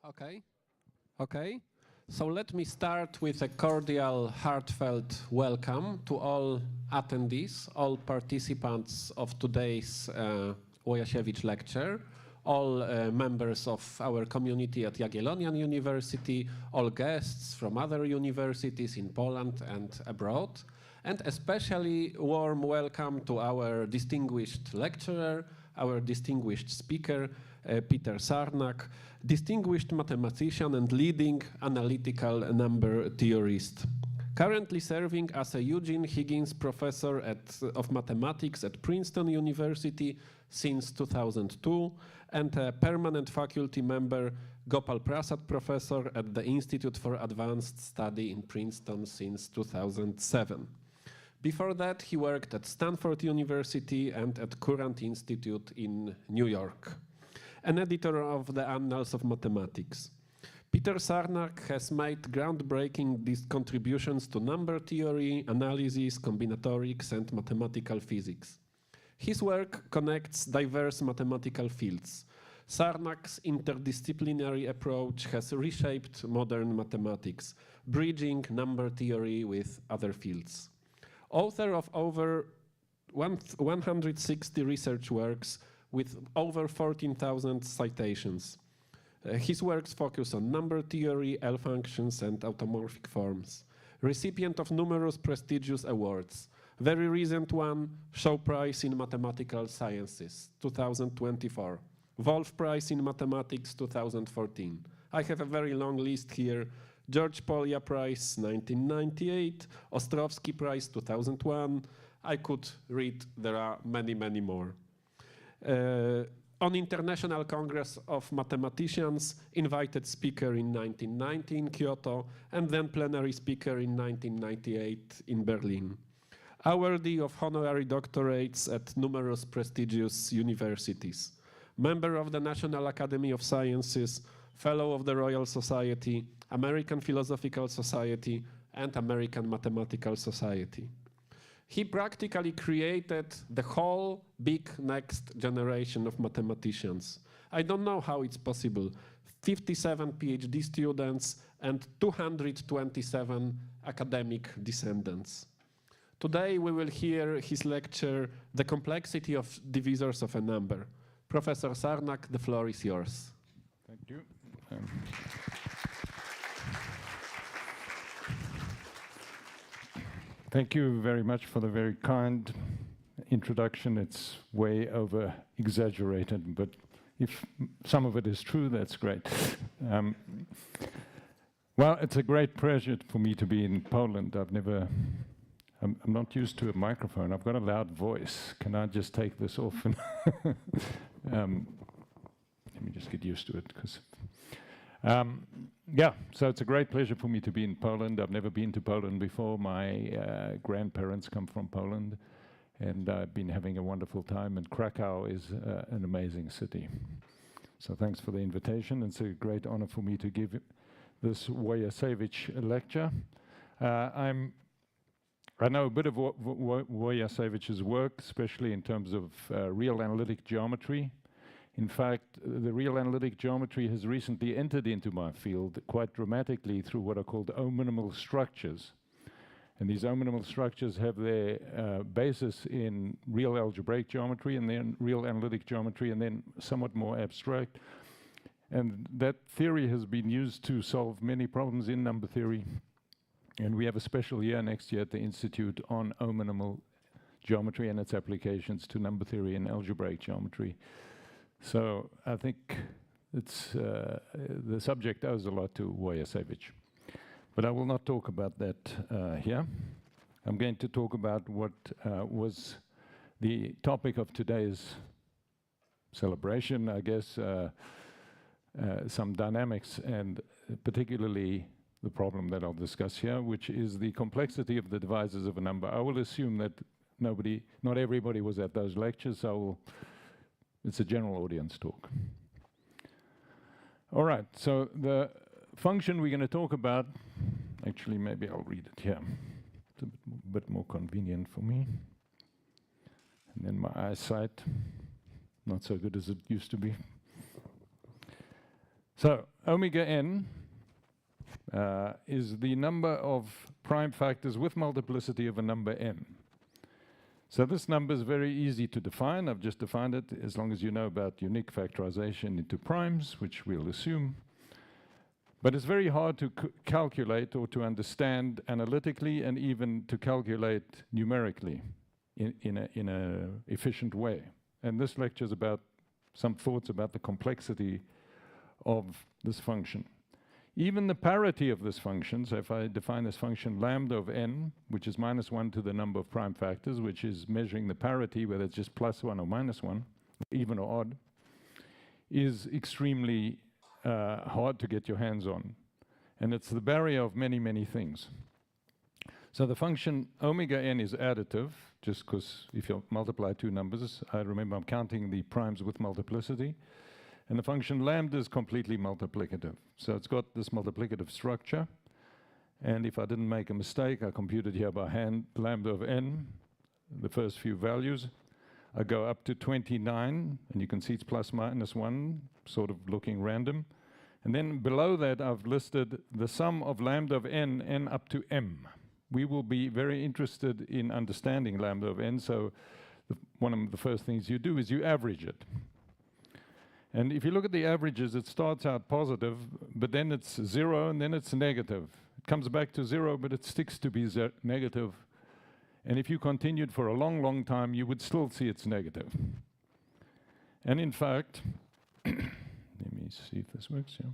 Okay. Okay. So let me start with a cordial, heartfelt welcome to all attendees, all participants of today's Łojasiewicz lecture, all members of our community at Jagiellonian University, all guests from other universities in Poland and abroad, and especially warm welcome to our distinguished lecturer, our distinguished speaker, Peter Sarnak, distinguished mathematician and leading analytical number theorist. Currently serving as a Eugene Higgins Professor of Mathematics at Princeton University since 2002, and a permanent faculty member, Gopal Prasad Professor at the Institute for Advanced Study in Princeton since 2007. Before that, he worked at Stanford University and at Courant Institute in New York. An editor of the Annals of Mathematics. Peter Sarnak has made groundbreaking contributions to number theory, analysis, combinatorics, and mathematical physics. His work connects diverse mathematical fields. Sarnak's interdisciplinary approach has reshaped modern mathematics, bridging number theory with other fields. Author of over 160 research works with over 14,000 citations. His works focus on number theory, L functions, and automorphic forms. Recipient of numerous prestigious awards. Very recent one, Shaw Prize in Mathematical Sciences, 2024. Wolf Prize in Mathematics, 2014. I have a very long list here. George Polya Prize, 1998. Ostrowski Prize, 2001. I could read, there are many, many more. On International Congress of Mathematicians, invited speaker in 1990 in Kyoto, and then plenary speaker in 1998 in Berlin. Awardee of honorary doctorates at numerous prestigious universities. Member of the National Academy of Sciences, Fellow of the Royal Society, American Philosophical Society, and American Mathematical Society. He practically created the whole big next generation of mathematicians. I don't know how it's possible. 57 PhD students and 227 academic descendants. Today we will hear his lecture, The Complexity of Divisors of a Number. Professor Sarnak, the floor is yours. Thank you. Thank you very much for the very kind introduction. It's way over exaggerated, but if some of it is true, that's great. Well, it's a great pleasure for me to be in Poland. I'm not used to a microphone. I've got a loud voice. Can I just take this off? And let me just get used to it, because yeah, so it's a great pleasure for me to be in Poland. I've never been to Poland before. My grandparents come from Poland, and I've been having a wonderful time, and Krakow is an amazing city. So thanks for the invitation. It's a great honor for me to give this Łojasiewicz lecture. I know a bit of Łojasewicz's work, especially in terms of real analytic geometry. In fact, the real analytic geometry has recently entered into my field quite dramatically through what are called O-minimal structures. And these O-minimal structures have their basis in real algebraic geometry and then real analytic geometry and then somewhat more abstract. And that theory has been used to solve many problems in number theory. And we have a special year next year at the Institute on O-minimal geometry and its applications to number theory and algebraic geometry. So I think it's the subject owes a lot to Łojasiewicz. But I will not talk about that here. I'm going to talk about what was the topic of today's celebration, I guess, some dynamics, and particularly the problem that I'll discuss here, which is the complexity of the divisors of a number. I will assume that not everybody was at those lectures, so it's a general audience talk. All right, so the function we're going to talk about, actually maybe I'll read it here. It's a bit more convenient for me. And then my eyesight, not so good as it used to be. So omega n is the number of prime factors with multiplicity of a number n. So this number is very easy to define. I've just defined it as long as you know about unique factorization into primes, which we'll assume. But it's very hard to calculate or to understand analytically and even to calculate numerically in a efficient way. And this lecture is about some thoughts about the complexity of this function. Even the parity of this function, so if I define this function lambda of n, which is -1 to the number of prime factors, which is measuring the parity, whether it's just +1 or -1, even or odd, is extremely hard to get your hands on. And it's the barrier of many, many things. So the function omega n is additive, just because if you multiply two numbers, I remember I'm counting the primes with multiplicity. And the function lambda is completely multiplicative. So it's got this multiplicative structure. And if I didn't make a mistake, I computed here by hand lambda of n, the first few values. I go up to 29, and you can see it's ±1, sort of looking random. And then below that, I've listed the sum of lambda of n, n up to m. We will be very interested in understanding lambda of n, so one of the first things you do is you average it. And if you look at the averages, it starts out positive, but then it's 0, and then it's negative. It comes back to 0, but it sticks to be negative. And if you continued for a long, long time, you would still see it's negative. And in fact, let me see if this works here.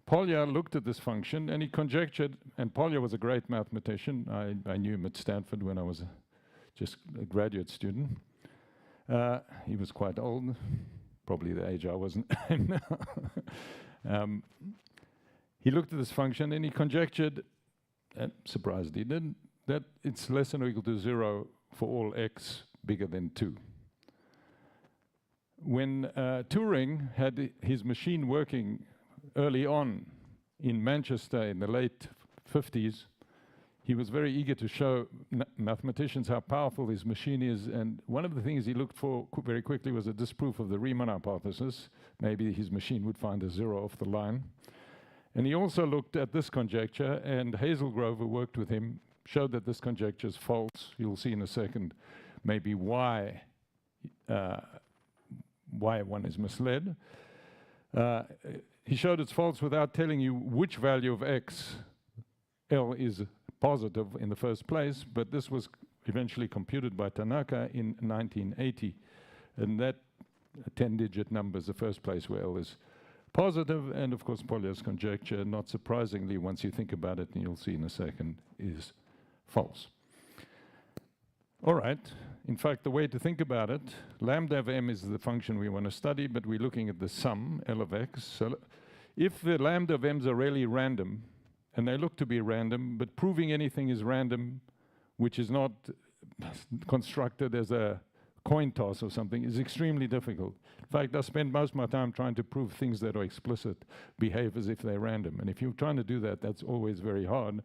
Polya looked at this function, and he conjectured, and Polya was a great mathematician. I knew him at Stanford when I was just a graduate student. He was quite old. Probably the age I wasn't. He looked at this function and he conjectured, surprised he did, that it's less than or equal to 0 for all x bigger than 2. When Turing had his machine working early on in Manchester in the late 50s, he was very eager to show mathematicians how powerful his machine is, and one of the things he looked for very quickly was a disproof of the Riemann hypothesis. Maybe his machine would find a 0 off the line. And he also looked at this conjecture, and Hazelgrove, who worked with him, showed that this conjecture is false. You'll see in a second maybe why one is misled. He showed it's false without telling you which value of x L is positive in the first place, but this was eventually computed by Tanaka in 1980. And that 10-digit number is the first place where L is positive, and of course Polya's conjecture, not surprisingly, once you think about it, and you'll see in a second, is false. All right, in fact, the way to think about it, lambda of m is the function we want to study, but we're looking at the sum, L of x. So if the lambda of m's are really random, and they look to be random, but proving anything is random, which is not constructed as a coin toss or something, is extremely difficult. In fact, I spend most of my time trying to prove things that are explicit behave as if they're random. And if you're trying to do that, that's always very hard.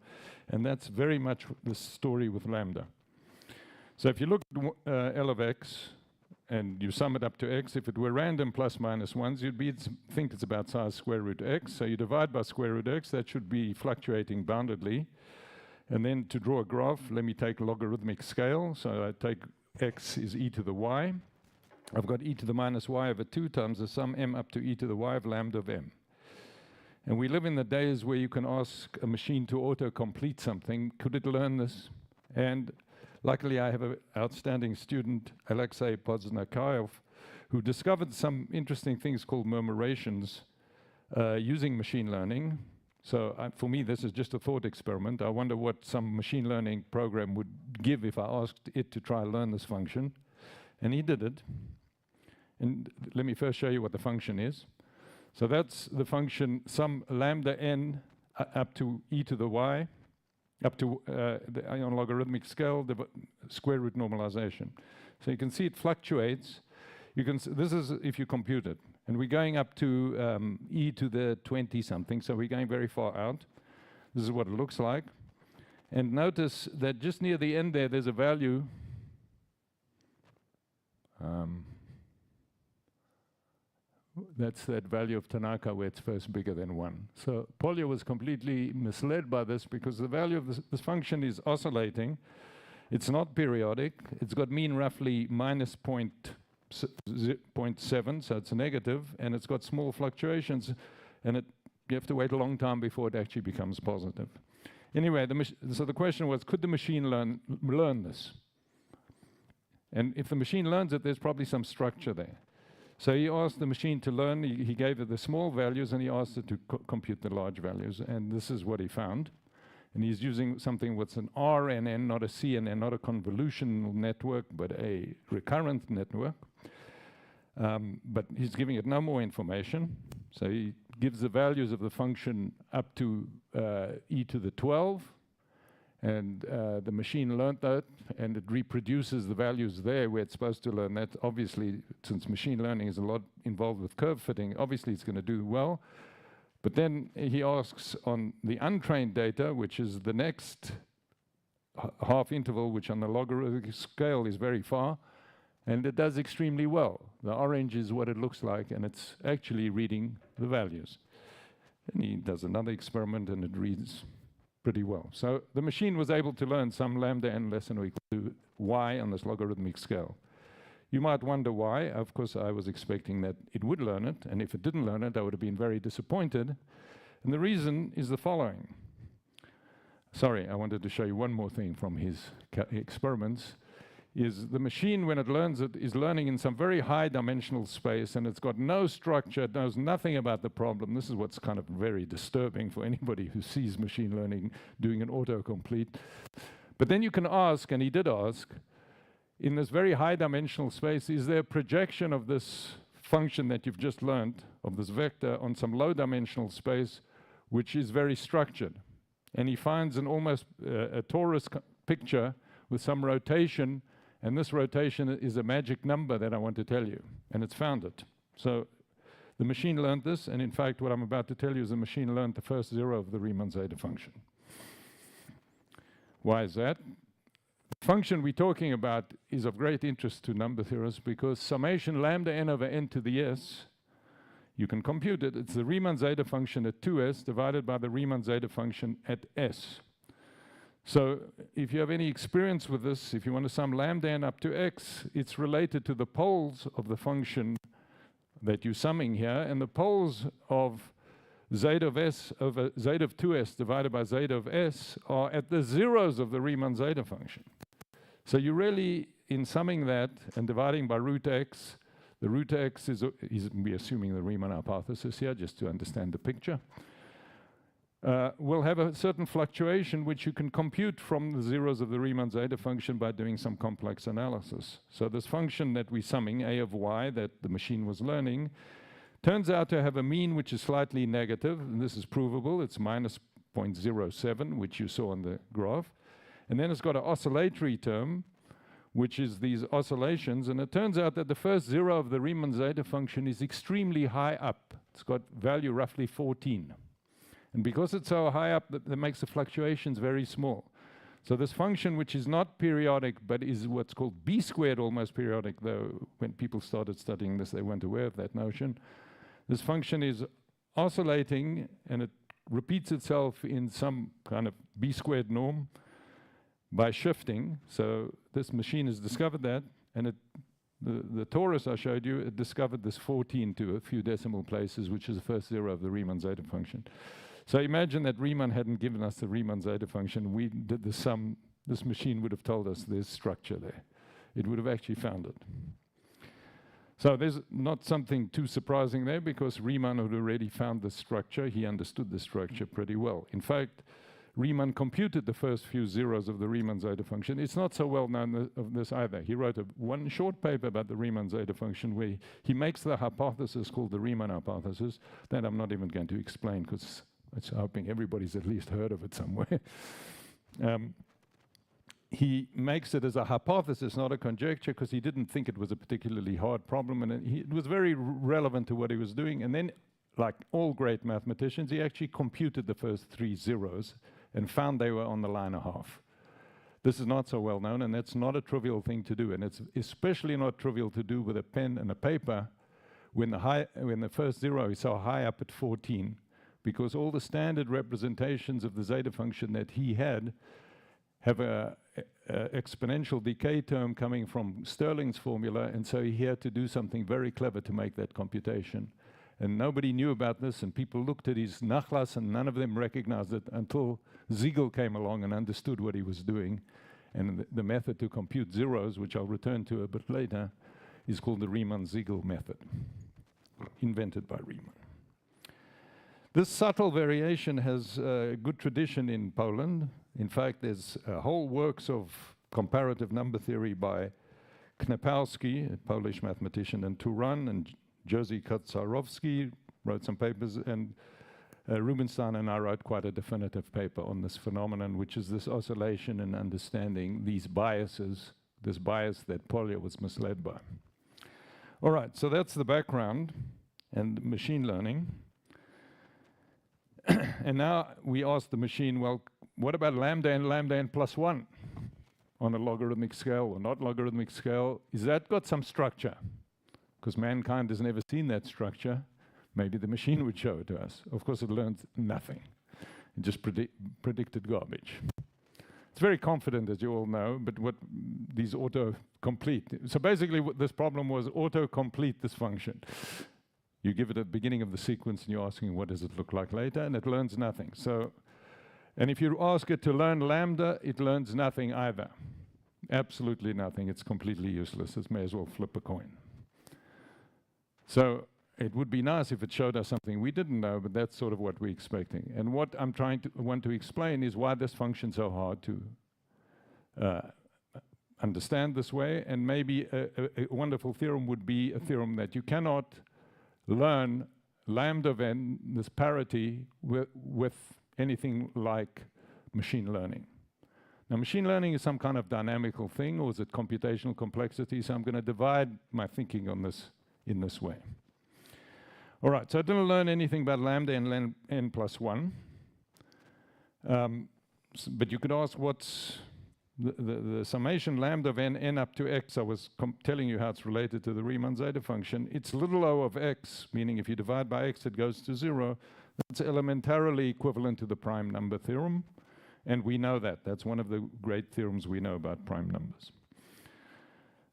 And that's very much the story with lambda. So if you look at L of x, and you sum it up to x, if it were random plus minus ones, you'd think it's about size square root x. So you divide by square root x, that should be fluctuating boundedly. And then to draw a graph, let me take logarithmic scale. So I take x is e to the y. I've got e to the minus y over 2 times the sum m up to e to the y of lambda of m. And we live in the days where you can ask a machine to auto-complete something. Could it learn this? And luckily, I have an outstanding student, Alexei Poznakayev, who discovered some interesting things called murmurations using machine learning. So for me, this is just a thought experiment. I wonder what some machine learning program would give if I asked it to try and learn this function. And he did it. And let me first show you what the function is. So that's the function sum lambda n up to e to the y, up to on logarithmic scale, the square root normalization. So you can see it fluctuates. You can this is if you compute it. And we're going up to e to the 20-something, so we're going very far out. This is what it looks like. And notice that just near the end there, there's a value. That's that value of Tanaka where it's first bigger than 1. So Polya was completely misled by this because the value of this function is oscillating. It's not periodic. It's got mean roughly minus 0.7, so it's negative, and it's got small fluctuations, and you have to wait a long time before it actually becomes positive. Anyway, so the question was, could the machine learn this? And if the machine learns it, there's probably some structure there. So he asked the machine to learn, he gave it the small values, and he asked it to compute the large values, and this is what he found. And he's using something what's an RNN, not a CNN, not a convolutional network, but a recurrent network. But he's giving it no more information. So he gives the values of the function up to e to the 12. And the machine learned that, and it reproduces the values there where it's supposed to learn that. Obviously, since machine learning is a lot involved with curve fitting, obviously it's going to do well. But then he asks on the untrained data, which is the next half interval, which on the logarithmic scale is very far, and it does extremely well. The orange is what it looks like, and it's actually reading the values. And he does another experiment, and it reads pretty well. So the machine was able to learn some lambda n less than or equal to y on this logarithmic scale. You might wonder why. Of course, I was expecting that it would learn it, and if it didn't learn it, I would have been very disappointed. And the reason is the following. Sorry, I wanted to show you one more thing from his experiments. Is the machine, when it learns it, is learning in some very high dimensional space, and it's got no structure, it knows nothing about the problem. This is what's kind of very disturbing for anybody who sees machine learning doing an autocomplete. But then you can ask, and he did ask, in this very high dimensional space, is there a projection of this function that you've just learned, of this vector, on some low dimensional space, which is very structured? And he finds an almost a torus picture with some rotation, and this rotation is a magic number that I want to tell you, and it's found it. So the machine learned this, and in fact what I'm about to tell you is the machine learned the first zero of the Riemann zeta function. Why is that? The function we're talking about is of great interest to number theorists because summation lambda n over n to the s, you can compute it. It's the Riemann zeta function at 2s divided by the Riemann zeta function at s. So if you have any experience with this, if you want to sum lambda n up to x, it's related to the poles of the function that you're summing here, and the poles of zeta of s over zeta of 2s divided by zeta of s are at the zeros of the Riemann zeta function. So you really, in summing that and dividing by root x, the root x is we're assuming the Riemann hypothesis here, just to understand the picture, will have a certain fluctuation which you can compute from the zeros of the Riemann zeta function by doing some complex analysis. So this function that we're summing, a of y, that the machine was learning, turns out to have a mean which is slightly negative, and this is provable. It's minus 0.07, which you saw on the graph. And then it's got an oscillatory term, which is these oscillations, and it turns out that the first zero of the Riemann zeta function is extremely high up. It's got value roughly 14. And because it's so high up, that makes the fluctuations very small. So this function, which is not periodic, but is what's called B squared almost periodic, though when people started studying this, they weren't aware of that notion. This function is oscillating, and it repeats itself in some kind of B squared norm by shifting. So this machine has discovered that, and the torus I showed you, it discovered this 14 to a few decimal places, which is the first zero of the Riemann zeta function. So imagine that Riemann hadn't given us the Riemann zeta function. We did the sum. This machine would have told us there's structure there. It would have actually found it. So there's not something too surprising there because Riemann had already found the structure. He understood the structure pretty well. In fact, Riemann computed the first few zeros of the Riemann zeta function. It's not so well known of this either. He wrote one short paper about the Riemann zeta function where he makes the hypothesis called the Riemann hypothesis that I'm not even going to explain because I'm hoping everybody's at least heard of it somewhere. He makes it as a hypothesis, not a conjecture, because he didn't think it was a particularly hard problem, and it was very relevant to what he was doing. And then, like all great mathematicians, he actually computed the first three zeros and found they were on the line and a half. This is not so well known, and that's not a trivial thing to do, and it's especially not trivial to do with a pen and a paper when the first zero is so high up at 14, because all the standard representations of the zeta function that he had have a exponential decay term coming from Stirling's formula, and so he had to do something very clever to make that computation. And nobody knew about this, and people looked at his nachlass, and none of them recognized it until Siegel came along and understood what he was doing. And the method to compute zeros, which I'll return to a bit later, is called the Riemann-Siegel method, invented by Riemann. This subtle variation has a good tradition in Poland. In fact, there's whole works of comparative number theory by Knepowski, a Polish mathematician, and Turan, and Jerzy Kotsarowski wrote some papers, and Rubinstein and I wrote quite a definitive paper on this phenomenon, which is this oscillation in understanding these biases, this bias that Polya was misled by. All right, so that's the background and machine learning. And now we ask the machine, well, what about lambda n plus 1 on a logarithmic scale or not logarithmic scale? Is that got some structure? Because mankind has never seen that structure. Maybe the machine would show it to us. Of course, it learned nothing. It just predicted garbage. It's very confident, as you all know, but what these auto-complete. So basically, what this problem was auto-complete this function. You give it at the beginning of the sequence, and you're asking, what does it look like later? And it learns nothing. So, and if you ask it to learn lambda, it learns nothing either. Absolutely nothing. It's completely useless. It may as well flip a coin. So it would be nice if it showed us something we didn't know, but that's sort of what we're expecting. And what I'm want to explain is why this function's so hard to understand this way. And maybe a wonderful theorem would be a theorem that you cannot learn lambda of n, this parity, with anything like machine learning. Now, machine learning is some kind of dynamical thing, or is it computational complexity? So I'm going to divide my thinking on this in this way. All right, so I didn't learn anything about lambda and n plus 1. But you could ask what's the summation lambda of n up to x. I was telling you how it's related to the Riemann zeta function. It's little o of x, meaning if you divide by x, it goes to 0. That's elementarily equivalent to the prime number theorem. And we know that. That's one of the great theorems we know about prime numbers.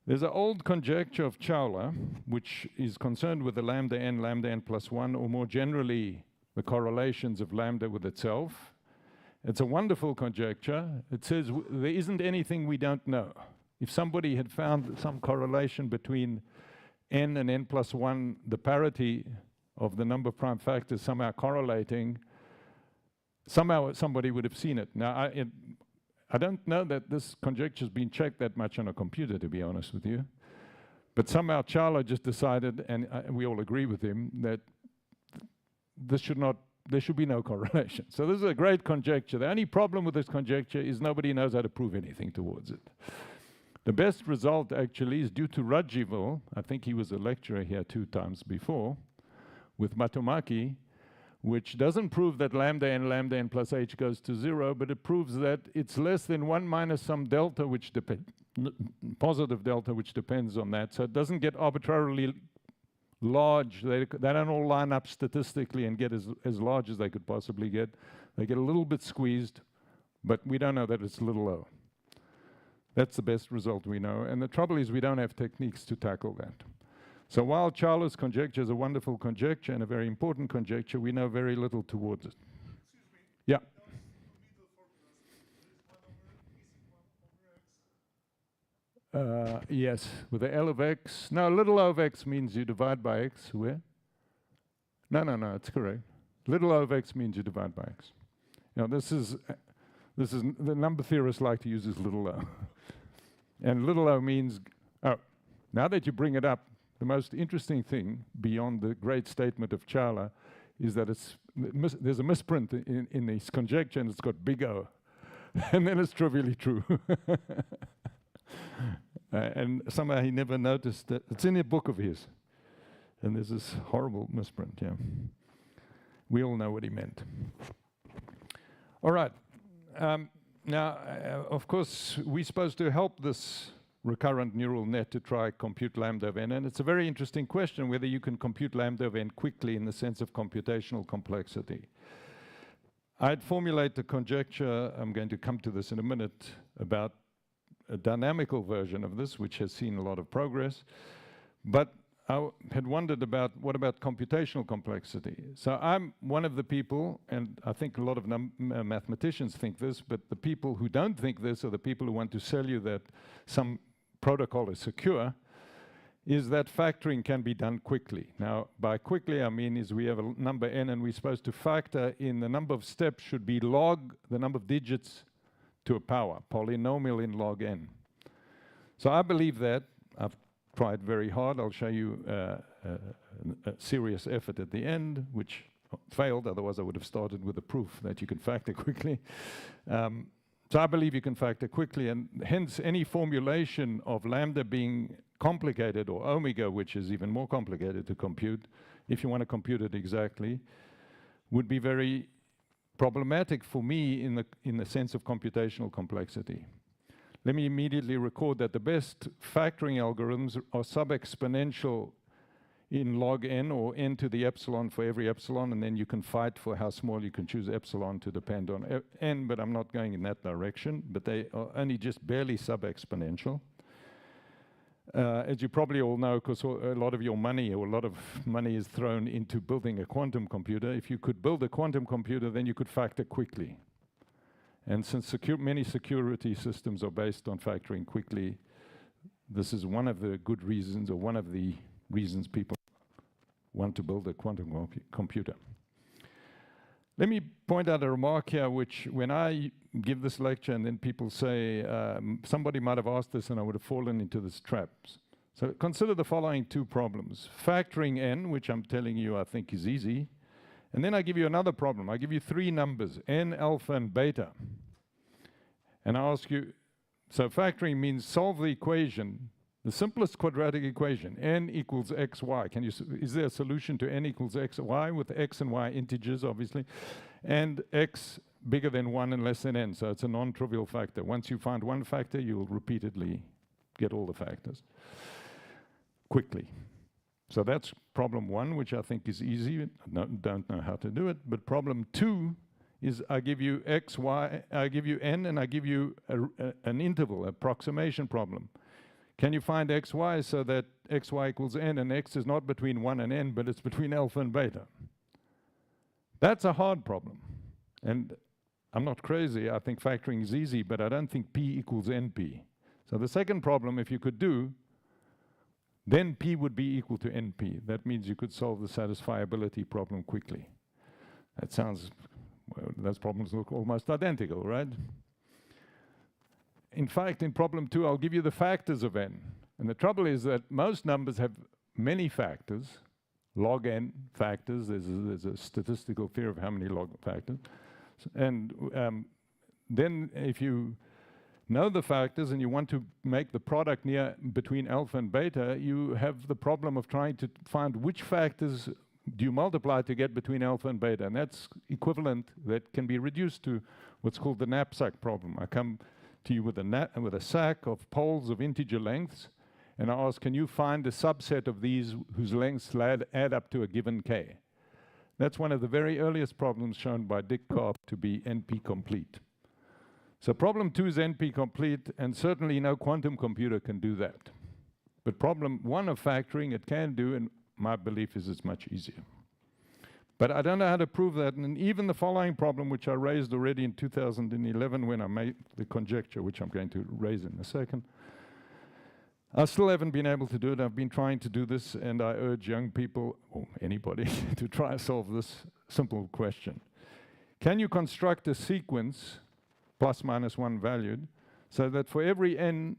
There's an old conjecture of Chowla, which is concerned with the lambda n plus 1, or more generally, the correlations of lambda with itself. It's a wonderful conjecture. It says there isn't anything we don't know. If somebody had found some correlation between n and n plus 1, the parity of the number of prime factors somehow correlating, somehow somebody would have seen it. Now, I don't know that this conjecture's been checked that much on a computer, to be honest with you. But somehow Chowla just decided, and we all agree with him, that there should be no correlation. So this is a great conjecture. The only problem with this conjecture is nobody knows how to prove anything towards it. The best result, actually, is due to Radziwiłł. I think he was a lecturer here 2 times before, with Matomaki, which doesn't prove that lambda n plus h goes to 0, but it proves that it's less than 1 minus some delta, which positive delta, which depends on that. So it doesn't get arbitrarily large. They don't all line up statistically and get as large as they could possibly get. They get a little bit squeezed, but we don't know that it's little o. That's the best result we know. And the trouble is we don't have techniques to tackle that. So while Chowla's conjecture is a wonderful conjecture and a very important conjecture, we know very little towards it. Excuse me. Yeah. Yes, with the L of x. No, little o of x means you divide by x. Where? No, it's correct. Little o of x means you divide by x. Now this is the number theorists like to use this little o. And little o means, oh, now that you bring it up, the most interesting thing, beyond the great statement of Chowla, is that there's a misprint in this conjecture, and it's got big O. And then it's trivially true. And somehow he never noticed that. It's in a book of his. And there's this horrible misprint, yeah. We all know what he meant. All right. Now, of course, we're supposed to help this recurrent neural net to try compute lambda of n. And it's a very interesting question whether you can compute lambda of n quickly in the sense of computational complexity. I'd formulate the conjecture, I'm going to come to this in a minute, about a dynamical version of this, which has seen a lot of progress. But I had wondered about what about computational complexity. So I'm one of the people, and I think a lot of mathematicians think this, but the people who don't think this are the people who want to sell you that some protocol is secure, is that factoring can be done quickly. Now, by quickly, I mean is we have a number n, and we're supposed to factor in the number of steps should be log the number of digits to a power, polynomial in log n. So I believe that. I've tried very hard. I'll show you a serious effort at the end, which failed. Otherwise, I would have started with a proof that you can factor quickly. So I believe you can factor quickly, and hence any formulation of lambda being complicated, or omega, which is even more complicated to compute, if you want to compute it exactly, would be very problematic for me in the sense of computational complexity. Let me immediately record that the best factoring algorithms are sub-exponential in log n, or n to the epsilon for every epsilon, and then you can fight for how small you can choose epsilon to depend on n, but I'm not going in that direction, but they are only just barely sub-exponential. As you probably all know, because a lot of your money, or a lot of money is thrown into building a quantum computer. If you could build a quantum computer, then you could factor quickly. And since many security systems are based on factoring quickly, this is one of the good reasons, or one of the reasons people want to build a quantum computer. Let me point out a remark here, which when I give this lecture and then people say, somebody might have asked this and I would have fallen into this trap. So consider the following two problems. Factoring n, which I'm telling you I think is easy. And then I give you another problem. I give you three numbers, n, alpha, and beta. And I ask you, so factoring means solve the equation, the simplest quadratic equation, n equals xy. Is there a solution to n equals xy with x and y integers, obviously, and x bigger than 1 and less than n? So it's a non-trivial factor. Once you find one factor, you'll repeatedly get all the factors quickly. So that's problem one, which I think is easy. Don't know how to do it. But problem two is I give you x, y, I give you n, and I give you an interval, approximation problem. Can you find xy so that xy equals n, and x is not between 1 and n, but it's between alpha and beta? That's a hard problem. And I'm not crazy. I think factoring is easy, but I don't think p equals np. So the second problem, if you could do, then p would be equal to np. That means you could solve the satisfiability problem quickly. That sounds, well, those problems look almost identical, right? In fact, in problem two, I'll give you the factors of n. And the trouble is that most numbers have many factors, log n factors. There's a statistical theory of how many log factors. And then if you know the factors and you want to make the product between alpha and beta, you have the problem of trying to find which factors do you multiply to get between alpha and beta. And that's equivalent, that can be reduced to what's called the knapsack problem. I come to you with a sack of poles of integer lengths, and I ask, can you find a subset of these whose lengths add up to a given k? That's one of the very earliest problems shown by Dick Karp to be NP complete. So problem two is NP complete, and certainly no quantum computer can do that. But problem one of factoring, it can do, and my belief is it's much easier. But I don't know how to prove that, and even the following problem, which I raised already in 2011 when I made the conjecture, which I'm going to raise in a second, I still haven't been able to do it. I've been trying to do this, and I urge young people, or anybody, to try and solve this simple question. Can you construct a sequence, plus minus 1 valued, so that for every n,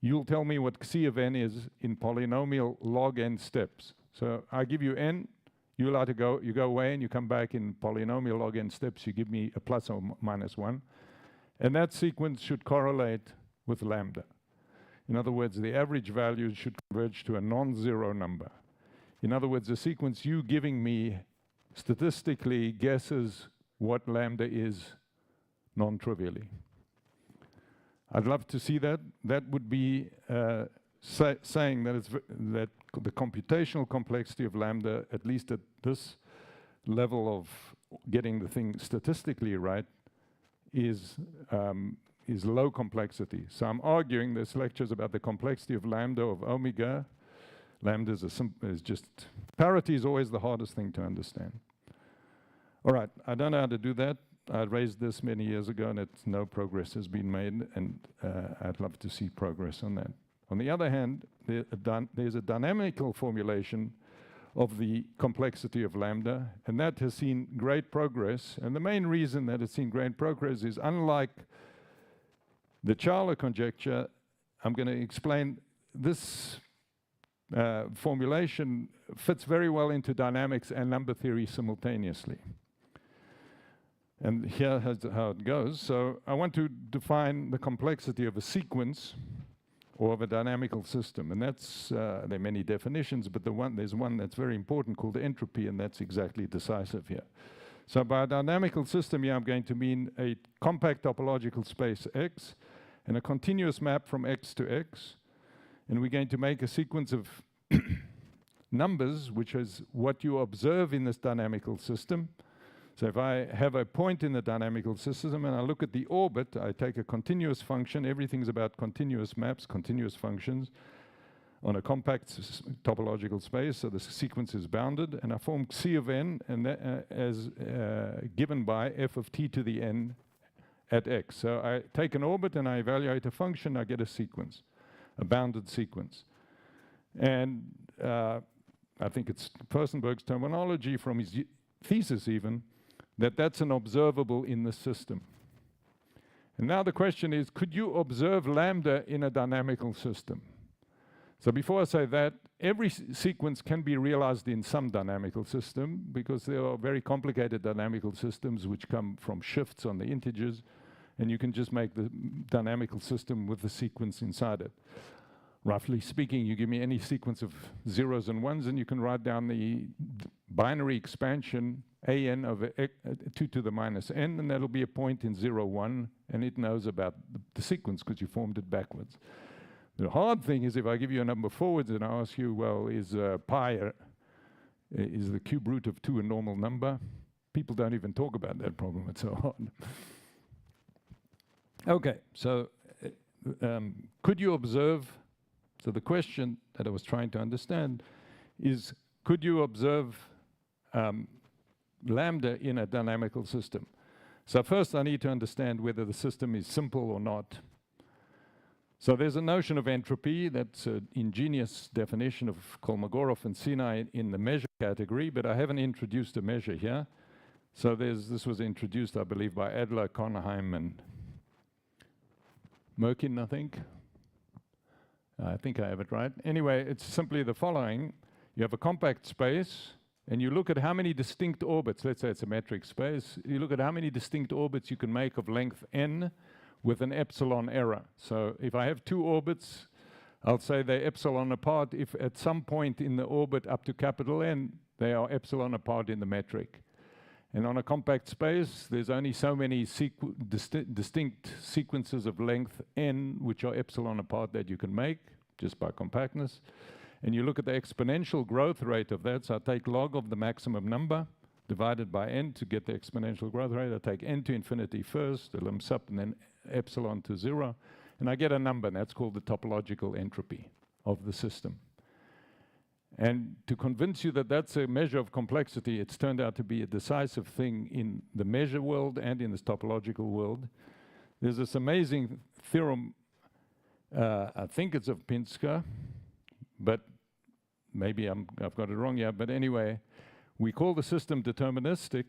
you'll tell me what C of n is in polynomial log n steps? So I give you n, you go away and you come back in polynomial log n steps, you give me a plus or minus 1. And that sequence should correlate with lambda. In other words, the average values should converge to a non-zero number. In other words, the sequence you giving me statistically guesses what lambda is non-trivially. I'd love to see that. That would be saying that that the computational complexity of lambda, at least at this level of getting the thing statistically right, is low complexity. So I'm arguing this lecture is about the complexity of lambda of omega. Lambda is just, parity is always the hardest thing to understand. All right, I don't know how to do that. I raised this many years ago and no progress has been made, and I'd love to see progress on that. On the other hand, there's a dynamical formulation of the complexity of lambda, and that has seen great progress. And the main reason that it's seen great progress is, unlike the Chowla conjecture, I'm going to explain this formulation fits very well into dynamics and number theory simultaneously. And here is how it goes. So I want to define the complexity of a sequence or of a dynamical system. And that's, there are many definitions, but there's one that's very important called entropy, and that's exactly decisive here. So by a dynamical system here, I'm going to mean a compact topological space X and a continuous map from X to X. And we're going to make a sequence of numbers, which is what you observe in this dynamical system. So if I have a point in the dynamical system and I look at the orbit, I take a continuous function. Everything's about continuous maps, continuous functions on a compact topological space. So the sequence is bounded, and I form C of n, and that, as given by f of t to the n at x. So I take an orbit and I evaluate a function, I get a sequence, a bounded sequence. And I think it's Furstenberg's terminology from his thesis even, that's an observable in the system. And now the question is, could you observe lambda in a dynamical system? So before I say that, every sequence can be realized in some dynamical system, because there are very complicated dynamical systems which come from shifts on the integers, and you can just make the dynamical system with the sequence inside it. Roughly speaking, you give me any sequence of zeros and ones, and you can write down the binary expansion an over 2 to the minus n, and that'll be a point in 0, 1, and it knows about the sequence because you formed it backwards. The hard thing is if I give you a number forwards and I ask you, well, is pi, is the cube root of 2 a normal number? People don't even talk about that problem, it's so hard. Okay, so could you observe, so the question that I was trying to understand is, could you observe lambda in a dynamical system? So first I need to understand whether the system is simple or not. So there's a notion of entropy, that's an ingenious definition of Kolmogorov and Sinai in the measure category, but I haven't introduced a measure here. So this was introduced, I believe, by Adler, Konheim, and Merkin, I think. I think I have it right. Anyway, it's simply the following. You have a compact space, and you look at how many distinct orbits, let's say it's a metric space, you look at how many distinct orbits you can make of length n with an epsilon error. So if I have 2 orbits, I'll say they're epsilon apart if at some point in the orbit up to capital N, they are epsilon apart in the metric. And on a compact space, there's only so many distinct sequences of length n, which are epsilon apart, that you can make just by compactness. And you look at the exponential growth rate of that. So I take log of the maximum number divided by n to get the exponential growth rate. I take n to infinity first, the lim sub, and then epsilon to 0. And I get a number, and that's called the topological entropy of the system. And to convince you that that's a measure of complexity, it's turned out to be a decisive thing in the measure world and in this topological world. There's this amazing theorem, I think it's of Pinsker, but maybe I've got it wrong here. But anyway, we call the system deterministic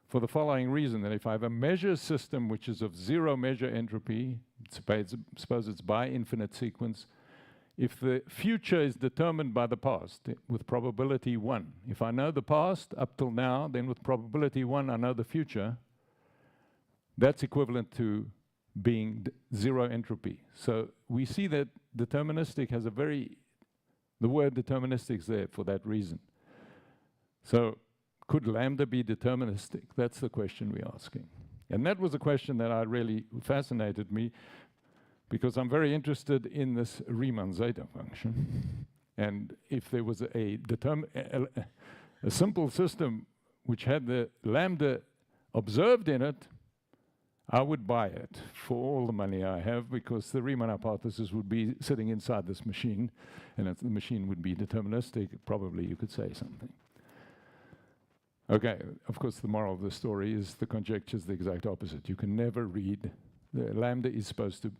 for the following reason, that if I have a measure system which is of 0 measure entropy, suppose it's by infinite sequence, if the future is determined by the past with probability 1, if I know the past up till now, then with probability 1 I know the future, that's equivalent to being 0 entropy. So we see that deterministic has a the word deterministic is there for that reason. So could lambda be deterministic? That's the question we're asking. And that was a question that really fascinated me. because I'm very interested in this Riemann zeta function. And if there was a simple system which had the lambda observed in it, I would buy it for all the money I have, because the Riemann hypothesis would be sitting inside this machine, and if the machine would be deterministic, probably you could say something. Okay, of course, the moral of the story is the conjecture is the exact opposite. You can never read. The lambda is supposed to,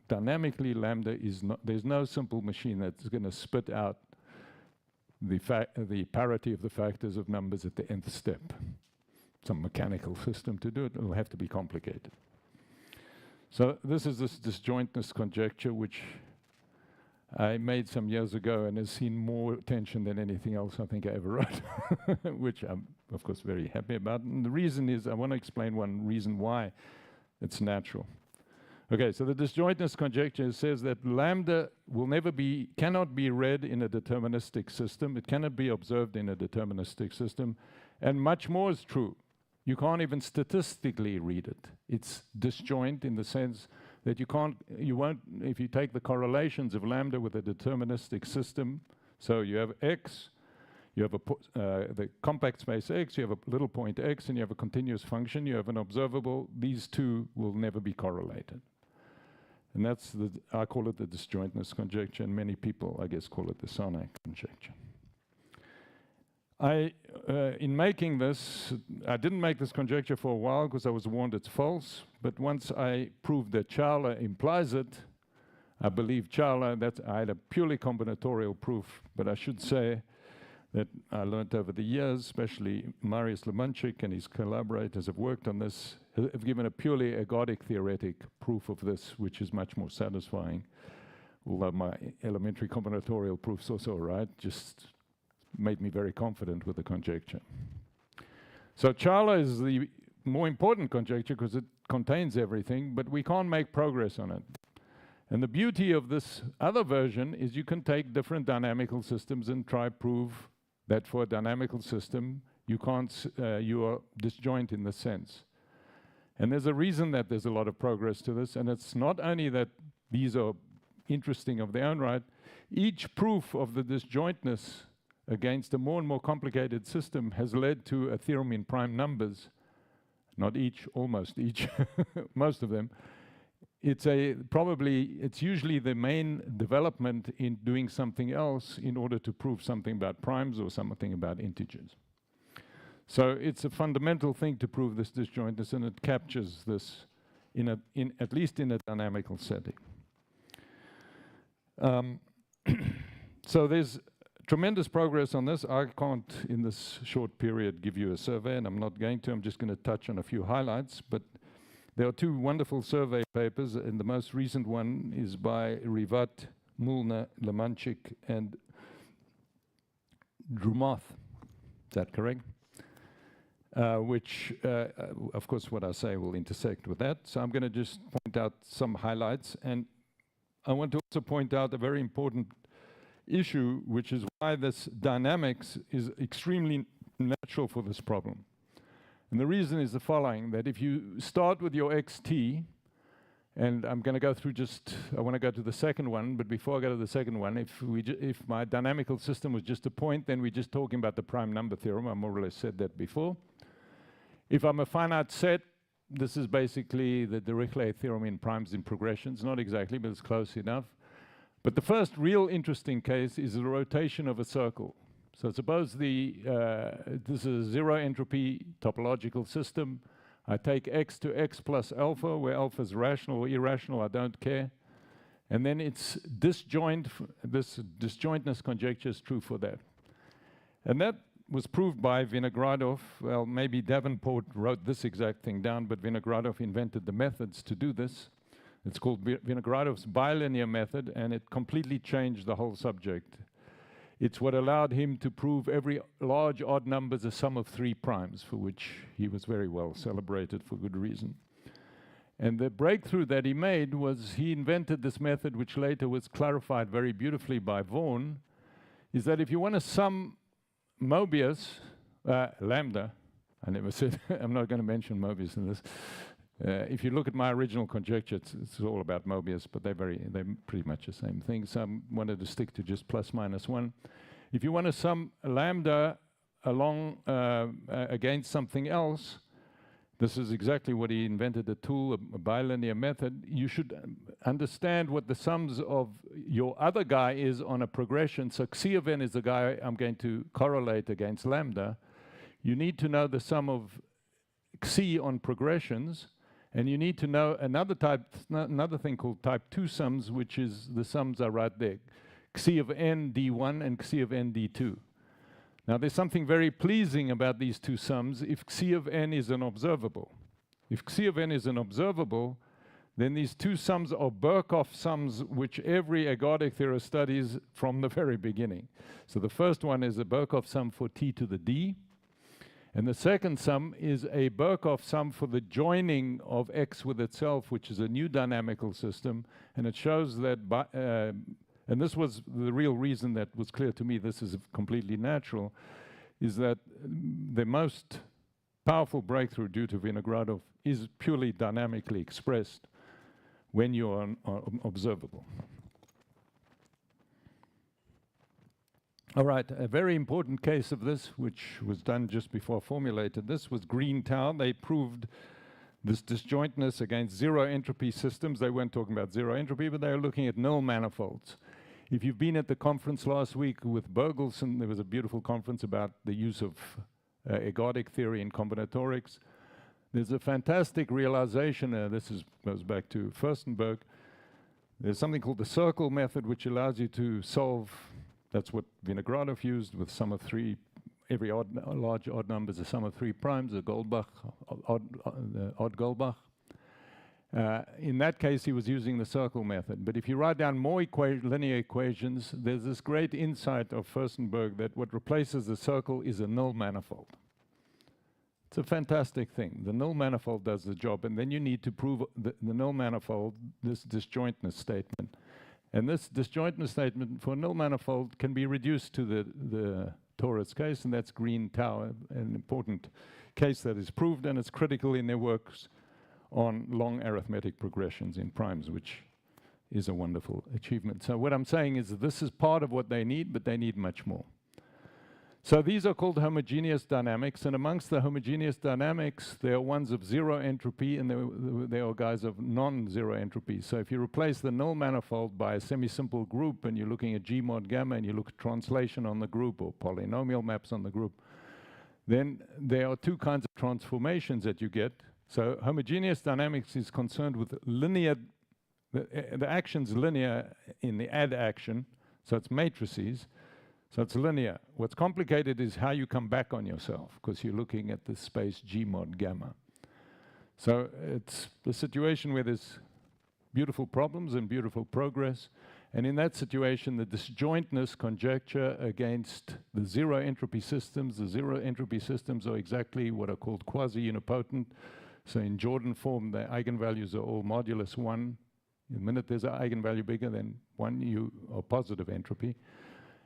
dynamically, lambda is not, there's no simple machine that's going to spit out the parity of the factors of numbers at the nth step. Some mechanical system to do it, it'll have to be complicated. So this is this disjointness conjecture, which I made some years ago and has seen more attention than anything else I think I ever wrote, which I'm, of course, very happy about. And the reason is, I want to explain one reason why it's natural. Okay, so the disjointness conjecture says that lambda will never be, cannot be read in a deterministic system. It cannot be observed in a deterministic system. And much more is true. You can't even statistically read it. It's disjoint in the sense that you won't, if you take the correlations of lambda with a deterministic system, so you have x, you have the compact space x, you have a little point x, and you have a continuous function, you have an observable, these two will never be correlated. And that's I call it the disjointness conjecture, and many people, I guess, call it the Sarnak conjecture. In making this, I didn't make this conjecture for a while because I was warned it's false, but once I proved that Chowla implies it, I believe Chowla, I had a purely combinatorial proof, but I should say that I learned over the years, especially Marius Lemanchik and his collaborators have worked on this, have given a purely ergodic theoretic proof of this, which is much more satisfying. Although my elementary combinatorial proof's also right, just made me very confident with the conjecture. So Chowla is the more important conjecture because it contains everything, but we can't make progress on it. And the beauty of this other version is you can take different dynamical systems and try prove that for a dynamical system, you are disjoint in the sense. And there's a reason that there's a lot of progress to this, and it's not only that these are interesting of their own right, each proof of the disjointness against a more and more complicated system has led to a theorem in prime numbers. Not each, almost each, most of them. It's usually the main development in doing something else in order to prove something about primes or something about integers. So it's a fundamental thing to prove this disjointness, and it captures this at least in a dynamical setting. So there's tremendous progress on this. I can't, in this short period, give you a survey, and I'm not going to. I'm just going to touch on a few highlights. But there are two wonderful survey papers, and the most recent one is by Rivat, Mulner, Lemanchik, and Drumoth. Is that correct? Which, of course, what I say will intersect with that. So I'm going to just point out some highlights. And I want to also point out a very important issue, which is why this dynamics is extremely natural for this problem. And the reason is the following, that if you start with your xt, and I'm going to go through I want to go to the second one, but before I go to the second one, if my dynamical system was just a point, then we're just talking about the prime number theorem. I more or less said that before. If I'm a finite set, this is basically the Dirichlet theorem in primes in progressions. Not exactly, but it's close enough. But the first real interesting case is the rotation of a circle. So suppose this is a zero entropy topological system. I take x to x plus alpha, where alpha is rational or irrational, I don't care. And then it's disjoint, this disjointness conjecture is true for that. And that was proved by Vinogradov. Well, maybe Davenport wrote this exact thing down, but Vinogradov invented the methods to do this. It's called Vinogradov's bilinear method, and it completely changed the whole subject. It's what allowed him to prove every large odd number is a sum of 3 primes, for which he was very well celebrated for good reason. And the breakthrough that he made was he invented this method, which later was clarified very beautifully by Vaughan, is that if you want to sum Mobius, lambda, I never said, I'm not going to mention Mobius in this, If you look at my original conjecture, it's all about Mobius, but they're pretty much the same thing. So I wanted to stick to just plus minus 1. If you want to sum lambda along against something else, this is exactly what he invented, a tool, a bilinear method. You should understand what the sums of your other guy is on a progression. So xi of n is the guy I'm going to correlate against lambda. You need to know the sum of xi on progressions, and you need to know another thing called type 2 sums, which is the sums are right there. Xi of n d1 and xi of n d2. Now there's something very pleasing about these two sums if xi of n is an observable. If xi of n is an observable, then these two sums are Birkhoff sums which every ergodic theorist studies from the very beginning. So the first one is a Birkhoff sum for t to the d. And the second sum is a Birkhoff sum for the joining of x with itself, which is a new dynamical system. And it shows that, and this was the real reason that was clear to me, this is completely natural, is that the most powerful breakthrough due to Vinogradov is purely dynamically expressed when you are observable. All right, a very important case of this, which was done just before I formulated this, was Green-Tau. They proved this disjointness against zero entropy systems. They weren't talking about zero entropy, but they were looking at null manifolds. If you've been at the conference last week with Bergelsen, there was a beautiful conference about the use of ergodic theory in combinatorics. There's a fantastic realization, goes back to Furstenberg. There's something called the circle method, which allows you to solve. That's what Vinogradov used with sum of 3. Every large odd number is a sum of 3 primes, a Goldbach, odd Goldbach. In that case, he was using the circle method. But if you write down more linear equations, there's this great insight of Furstenberg that what replaces the circle is a null manifold. It's a fantastic thing. The null manifold does the job, and then you need to prove the null manifold, this disjointness statement. And this disjointness statement for a null manifold can be reduced to the torus case, and that's Green-Tau, an important case that is proved, and it's critical in their works on long arithmetic progressions in primes, which is a wonderful achievement. So what I'm saying is that this is part of what they need, but they need much more. So these are called homogeneous dynamics, and amongst the homogeneous dynamics, there are ones of zero entropy, and there are guys of non-zero entropy. So if you replace the null manifold by a semi-simple group, and you're looking at G mod gamma, and you look at translation on the group, or polynomial maps on the group, then there are two kinds of transformations that you get. So homogeneous dynamics is concerned with linear, the action's linear in the add action, so it's matrices. So it's linear. What's complicated is how you come back on yourself, because you're looking at the space G mod gamma. So it's the situation where there's beautiful problems and beautiful progress. And in that situation, the disjointness conjecture against the zero entropy systems, the zero entropy systems are exactly what are called quasi-unipotent. So in Jordan form, the eigenvalues are all modulus 1. The minute there's an eigenvalue bigger than 1, you are positive entropy.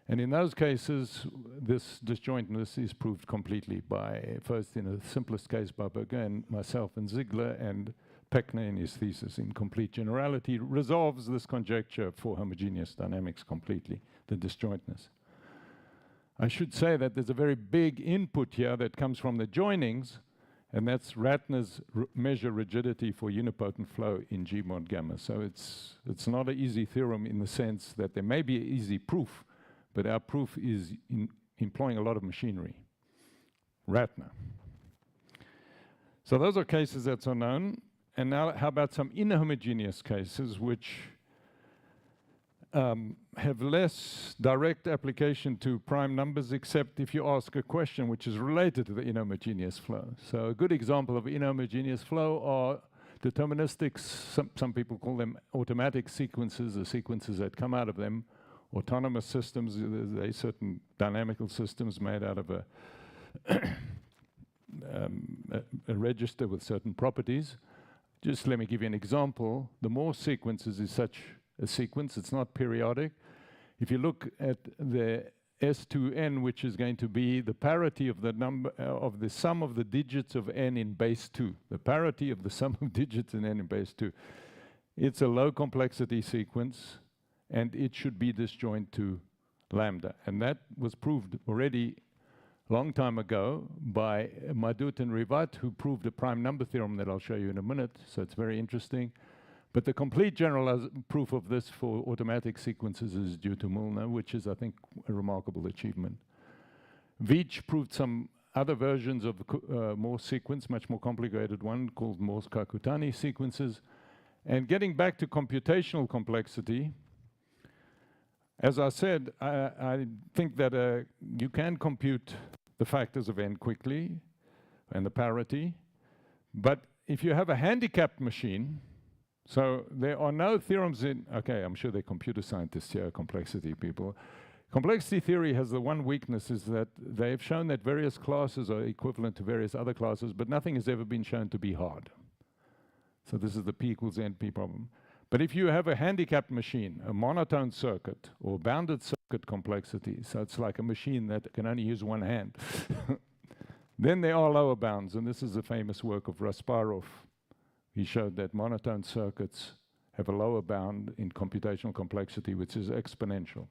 And in those cases, this disjointness is proved completely by, first in the simplest case by Berger and myself and Ziegler, and Peckner in his thesis in complete generality resolves this conjecture for homogeneous dynamics completely, the disjointness. I should say that there's a very big input here that comes from the joinings, and that's Ratner's measure rigidity for unipotent flow in G mod gamma. So it's not an easy theorem in the sense that there may be an easy proof, but our proof is employing a lot of machinery. Ratner. So those are cases that are known. And now how about some inhomogeneous cases which have less direct application to prime numbers, except if you ask a question which is related to the inhomogeneous flow. So a good example of inhomogeneous flow are deterministics. Some people call them automatic sequences, the sequences that come out of them. Autonomous systems, there's certain dynamical systems made out of a register with certain properties. Just let me give you an example. The Morse sequences is such a sequence. It's not periodic. If you look at the S2n, which is going to be the parity of the number of the sum of the digits of n in base 2. The parity of the sum of digits in n in base 2. It's a low complexity sequence, and it should be disjoint to lambda. And that was proved already long time ago by Madut and Rivat, who proved a prime number theorem that I'll show you in a minute, so it's very interesting. But the complete general proof of this for automatic sequences is due to Milner, which is, I think, a remarkable achievement. Veitch proved some other versions of the Morse sequence, much more complicated one called Morse-Kakutani sequences. And getting back to computational complexity, as I said, I think that you can compute the factors of n quickly and the parity. But if you have a handicapped machine, so there are no theorems in, okay, I'm sure they're computer scientists here, complexity people. Complexity theory has the one weakness is that they've shown that various classes are equivalent to various other classes, but nothing has ever been shown to be hard. So this is the P equals NP problem. But if you have a handicapped machine, a monotone circuit or bounded circuit complexity, so it's like a machine that can only use one hand, then there are lower bounds, and this is the famous work of Rasparov. He showed that monotone circuits have a lower bound in computational complexity, which is exponential.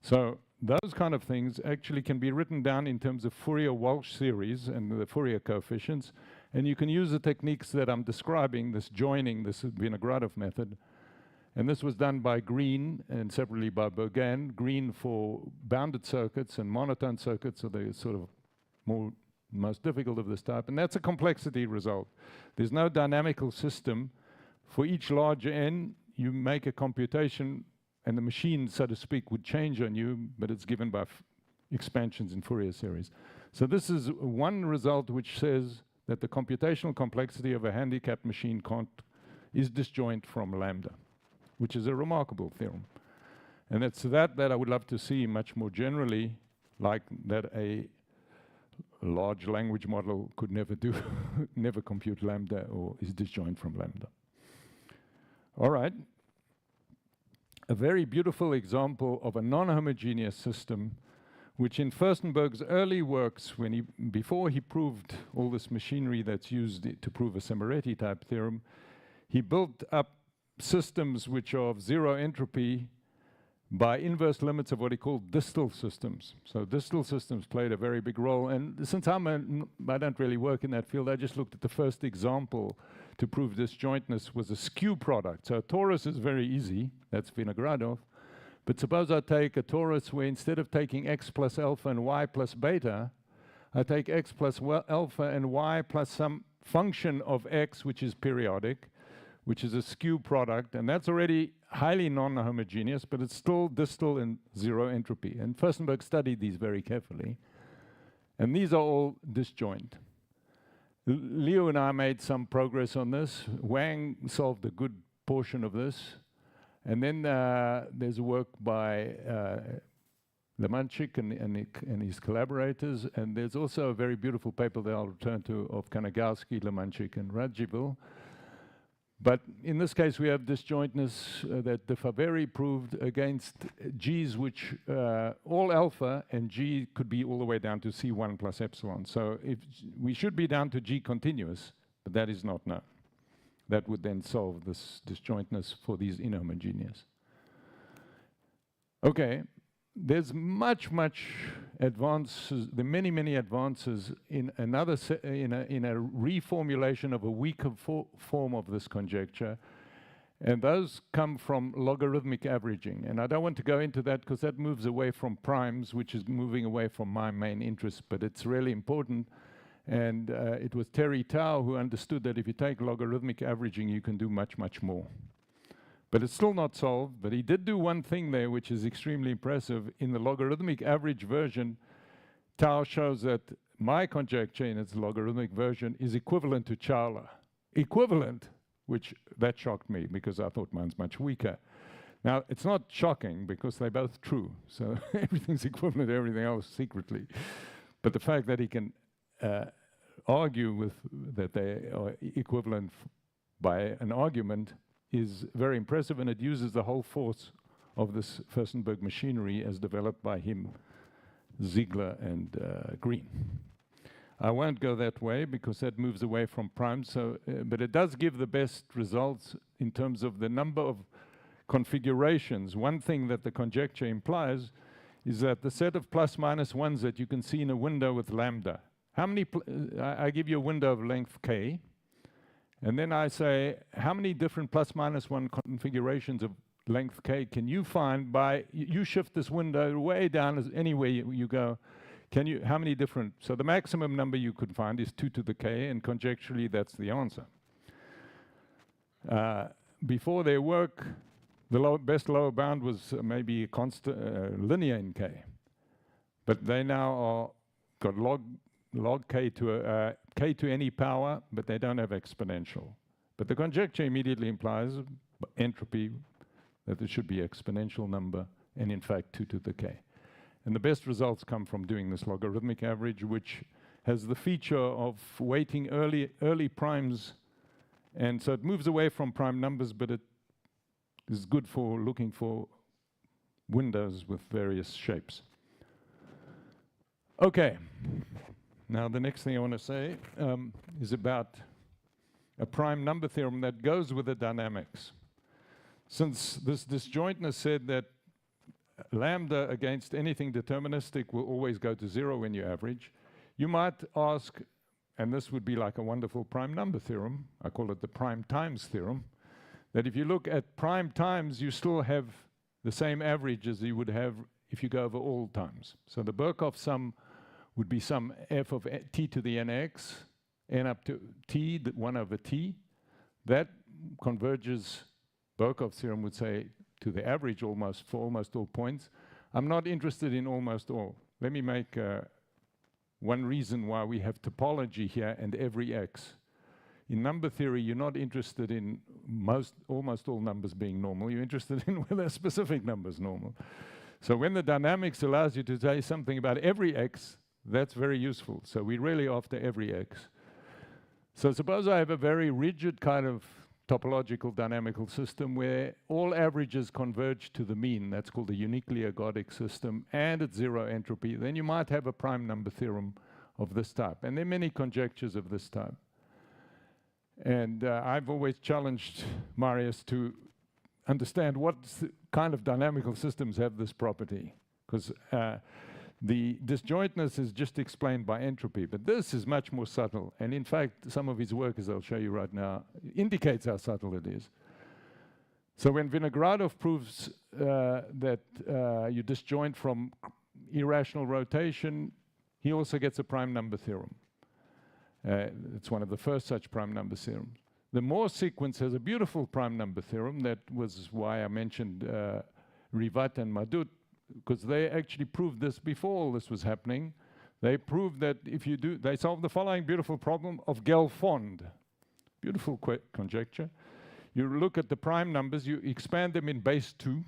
So those kind of things actually can be written down in terms of Fourier-Walsh series and the Fourier coefficients, and you can use the techniques that I'm describing, this joining, this Vinogradov method. And this was done by Green and separately by Bergan. Green for bounded circuits and monotone circuits are the sort of most difficult of this type, and that's a complexity result. There's no dynamical system. For each large n, you make a computation, and the machine, so to speak, would change on you, but it's given by expansions in Fourier series. So this is one result which says that the computational complexity of a handicapped machine is disjoint from lambda, which is a remarkable theorem. And it's that I would love to see much more generally, like that a large language model could never do, never compute lambda or is disjoint from lambda. All right. A very beautiful example of a non-homogeneous system, which in Furstenberg's early works, before he proved all this machinery that's used to prove a Semiretti type theorem, he built up systems which are of zero entropy by inverse limits of what he called distal systems. So distal systems played a very big role. And since I don't really work in that field, I just looked at the first example to prove disjointness was a skew product. So a torus is very easy. That's Vinogradov. But suppose I take a torus where instead of taking x plus alpha and y plus beta, I take x plus alpha and y plus some function of x, which is periodic, which is a skew product, and that's already highly non-homogeneous, but it's still distal and zero entropy. And Furstenberg studied these very carefully. And these are all disjoint. Leo and I made some progress on this. Wang solved a good portion of this. And then there's a work by Lemanchik and his collaborators. And there's also a very beautiful paper that I'll return to of Kanagowski, Lemanchik, and Radziwill. But in this case, we have disjointness that de Faveri proved against G's, which all alpha and G could be all the way down to C1 plus epsilon. So if we should be down to G continuous, but that is not known. That would then solve this disjointness for these inhomogeneous. Okay, there's much advances, the many advances in another in a reformulation of a weaker form of this conjecture, and those come from logarithmic averaging. And I don't want to go into that because that moves away from primes, which is moving away from my main interest, but it's really important. And it was Terry Tao who understood that if you take logarithmic averaging, you can do much more. But it's still not solved, but he did do one thing there which is extremely impressive. In the logarithmic average version, Tao shows that my conjecture in its logarithmic version is equivalent to Chowla. Equivalent, which that shocked me because I thought mine's much weaker. Now, it's not shocking because they're both true, so everything's equivalent to everything else secretly. But the fact that he can argue with that they are equivalent by an argument is very impressive, and it uses the whole force of this Furstenberg machinery as developed by him Ziegler and Green. I won't go that way because that moves away from prime, so, but it does give the best results in terms of the number of configurations. One thing that the conjecture implies is that the set of plus minus ones that you can see in a window with lambda, how many, I give you a window of length k, and then I say, how many different plus minus one configurations of length k can you find by, you shift this window way down as anywhere you go, can you, how many different, so the maximum number you could find is 2 to the k, and conjecturally that's the answer. Before their work, the best lower bound was maybe a constant, linear in k. But they now are got log k to k to any power, but they don't have exponential. But the conjecture immediately implies entropy, that it should be exponential number, and in fact 2 to the k. And the best results come from doing this logarithmic average, which has the feature of weighting early primes, and so it moves away from prime numbers, but it is good for looking for windows with various shapes. Okay, now the next thing I want to say is about a prime number theorem that goes with the dynamics. Since this disjointness said that lambda against anything deterministic will always go to 0 when you average, you might ask, and this would be like a wonderful prime number theorem, I call it the prime times theorem, that if you look at prime times, you still have the same average as you would have if you go over all times. So the Birkhoff sum would be some f of t to the nx, n up to t, 1 over t. That converges, Birkhoff's theorem would say, to the average almost for almost all points. I'm not interested in almost all. Let me make one reason why we have topology here and every x. In number theory, you're not interested in almost all numbers being normal. You're interested in whether a specific number is normal. So when the dynamics allows you to say something about every x, that's very useful. So we're really after every x. So suppose I have a very rigid kind of topological dynamical system where all averages converge to the mean. That's called a uniquely ergodic system, and it's 0 entropy. Then you might have a prime number theorem of this type. And there are many conjectures of this type. And I've always challenged Marius to understand what kind of dynamical systems have this property. Because the disjointness is just explained by entropy, but this is much more subtle. And in fact, some of his work, as I'll show you right now, indicates how subtle it is. So when Vinogradov proves that you disjoint from irrational rotation, he also gets a prime number theorem. It's one of the first such prime number theorems. The Moore sequence has a beautiful prime number theorem. That was why I mentioned Rivat and Madut, because they actually proved this before all this was happening. They proved that if you do, they solved the following beautiful problem of Gelfond. Beautiful conjecture. You look at the prime numbers, you expand them in base 2,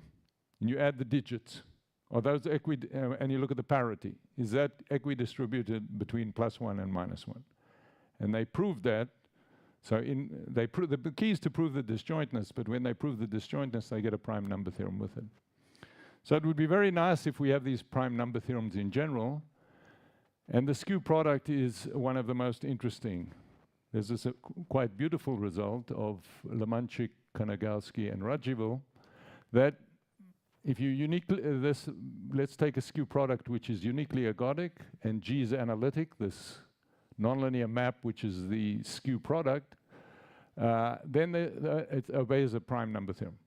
and you add the digits. Are those and you look at the parity. Is that equidistributed between +1 and -1? And they proved that. So the key is to prove the disjointness, but when they prove the disjointness, they get a prime number theorem with it. So it would be very nice if we have these prime number theorems in general. And the skew product is one of the most interesting. There's this quite beautiful result of Lemanchik, Kanagowski, and Radziwill, that if you uniquely, let's take a skew product which is uniquely ergodic, and G is analytic, this nonlinear map which is the skew product, then it obeys a prime number theorem.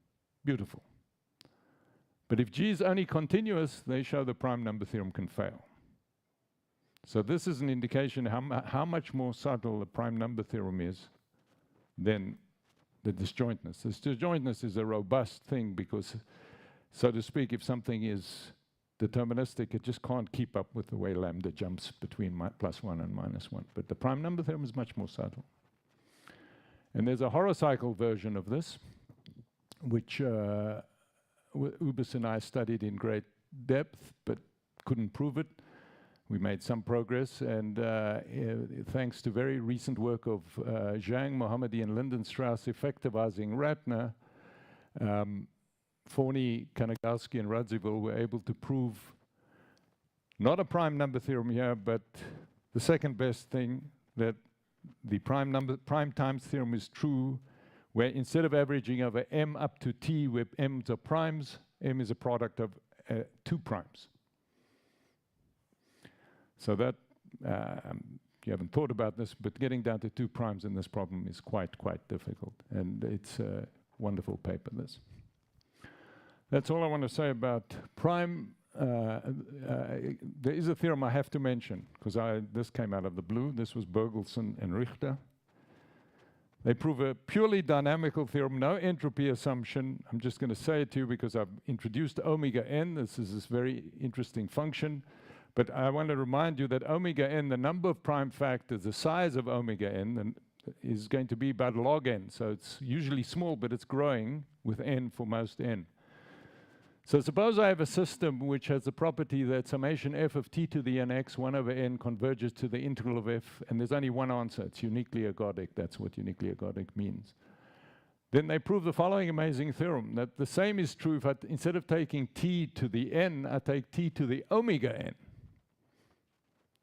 Beautiful. But if G is only continuous, they show the prime number theorem can fail. So this is an indication how much more subtle the prime number theorem is than the disjointness. This disjointness is a robust thing because, so to speak, if something is deterministic, it just can't keep up with the way lambda jumps between +1 and -1. But the prime number theorem is much more subtle. And there's a horocycle version of this, which Ubis and I studied in great depth, but couldn't prove it. We made some progress, and thanks to very recent work of Zhang, Mohammadi, and Lindenstrauss effectivizing Ratner, Forney, Kanagowski, and Radziwill were able to prove Not a prime number theorem here, but the second best thing, that the prime times theorem is true, where instead of averaging over m up to t, where m's are primes, m is a product of 2 primes. So that, you haven't thought about this, but getting down to 2 primes in this problem is quite difficult. And it's a wonderful paper, this. That's all I want to say about prime. There is a theorem I have to mention, because this came out of the blue. This was Bergelsen and Richter. They prove a purely dynamical theorem, no entropy assumption. I'm just going to say it to you because I've introduced omega n. This is this very interesting function. But I want to remind you that omega n, the number of prime factors, the size of omega n, is going to be about log n. So it's usually small, but it's growing with n for most n. So suppose I have a system which has the property that summation f of t to the nx 1 over n converges to the integral of f, and there's only one answer. It's uniquely ergodic. That's what uniquely ergodic means. Then they prove the following amazing theorem, that the same is true if instead of taking t to the n, I take t to the omega n.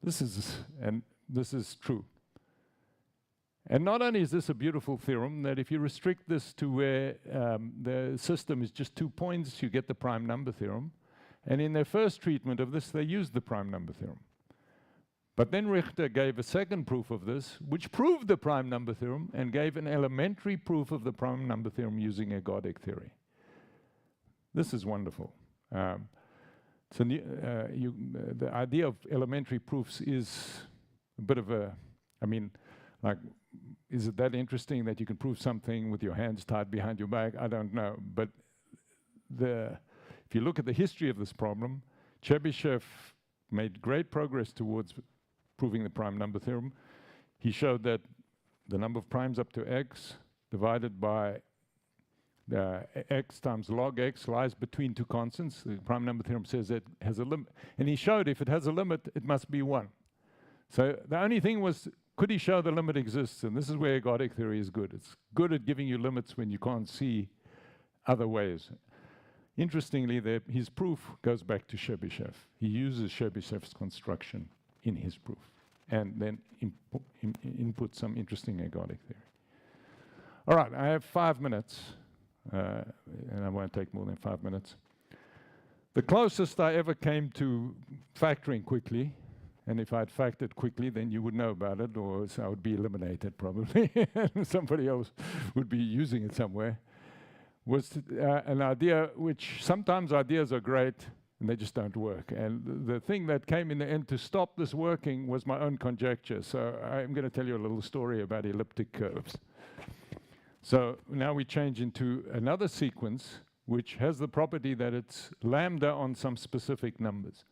This is true. And not only is this a beautiful theorem, that if you restrict this to where the system is just 2 points, you get the prime number theorem. And in their first treatment of this, they used the prime number theorem. But then Richter gave a second proof of this, which proved the prime number theorem, and gave an elementary proof of the prime number theorem using ergodic theory. This is wonderful. So the idea of elementary proofs is a bit of a, I mean, like, is it that interesting that you can prove something with your hands tied behind your back? I don't know. But if you look at the history of this problem, Chebyshev made great progress towards proving the prime number theorem. He showed that the number of primes up to x divided by x times log x lies between 2 constants. The prime number theorem says it has a limit. And he showed if it has a limit, it must be 1. So the only thing was, could he show the limit exists? And this is where ergodic theory is good. It's good at giving you limits when you can't see other ways. Interestingly, his proof goes back to Chebyshev. He uses Chebyshev's construction in his proof and then inputs some interesting ergodic theory. All right, I have 5 minutes, and I won't take more than 5 minutes. The closest I ever came to factoring quickly, and if I'd factored quickly, then you would know about it, or I would be eliminated probably. Somebody else would be using it somewhere. Was an idea which sometimes ideas are great and they just don't work. And the thing that came in the end to stop this working was my own conjecture. So I'm going to tell you a little story about elliptic curves. So now we change into another sequence which has the property that it's lambda on some specific numbers.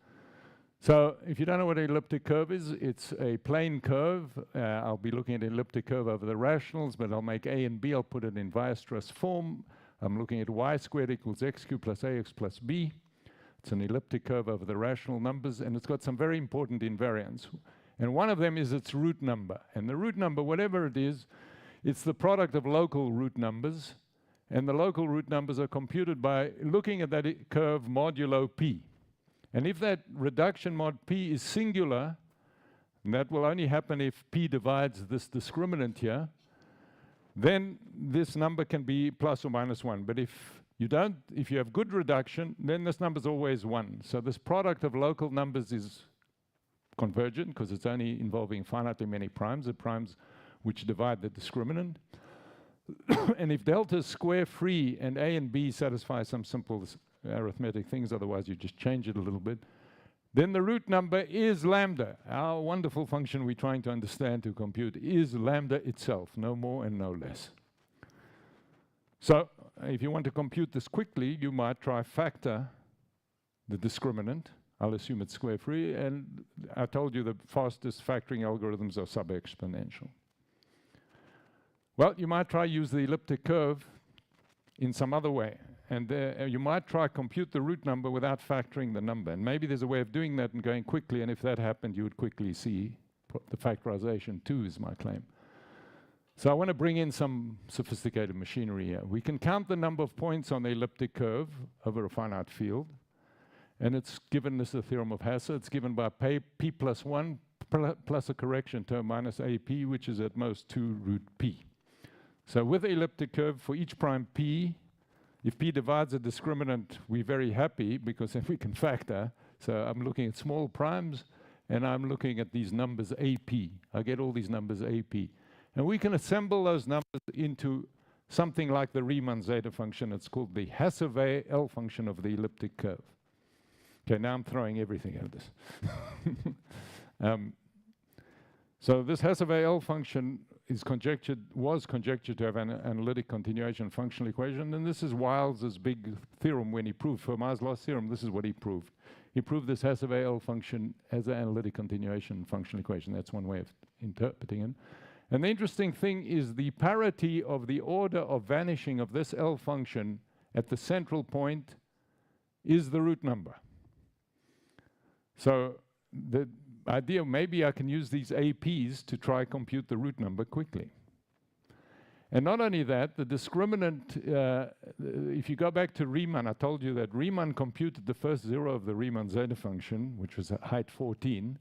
So if you don't know what an elliptic curve is, it's a plane curve. I'll be looking at an elliptic curve over the rationals, but I'll make A and B. I'll put it in Weierstrass form. I'm looking at y squared equals x cubed plus ax plus b. It's an elliptic curve over the rational numbers, and it's got some very important invariants. And one of them is its root number. And the root number, whatever it is, it's the product of local root numbers. And the local root numbers are computed by looking at that curve modulo p. And if that reduction mod p is singular, and that will only happen if p divides this discriminant here, then this number can be plus or minus 1. But if you have good reduction, then this number is always 1. So this product of local numbers is convergent because it's only involving finitely many primes, the primes which divide the discriminant. And if delta is square free and a and b satisfy some simple arithmetic things, otherwise you just change it a little bit, then the root number is lambda. Our wonderful function we're trying to understand to compute is lambda itself, no more and no less. So if you want to compute this quickly, you might try factor the discriminant. I'll assume it's square free, and I told you the fastest factoring algorithms are sub-exponential. Well, you might try use the elliptic curve in some other way. And you might try compute the root number without factoring the number. And maybe there's a way of doing that and going quickly. And if that happened, you would quickly see the factorization too, is my claim. So I want to bring in some sophisticated machinery here. We can count the number of points on the elliptic curve over a finite field. And it's given as the theorem of Hasse. It's given by p plus 1 plus a correction term minus ap, which is at most 2 root p. So with the elliptic curve, for each prime p, if p divides a discriminant, we're very happy because then we can factor. So I'm looking at small primes, and I'm looking at these numbers ap. I get all these numbers ap. And we can assemble those numbers into something like the Riemann zeta function. It's called the Hasse-Weil L function of the elliptic curve. Okay, now I'm throwing everything at this. So this Hasse-Weil L function was conjectured to have an analytic continuation functional equation, and this is Wiles's big theorem when he proved Fermat's last theorem. This is what he proved. He proved this Hasse-Weil L function as an analytic continuation functional equation. That's one way of interpreting it. And the interesting thing is the parity of the order of vanishing of this L function at the central point is the root number. So the idea, maybe I can use these APs to try compute the root number quickly. And not only that, the discriminant, if you go back to Riemann, I told you that Riemann computed the first zero of the Riemann zeta function, which was at height 14.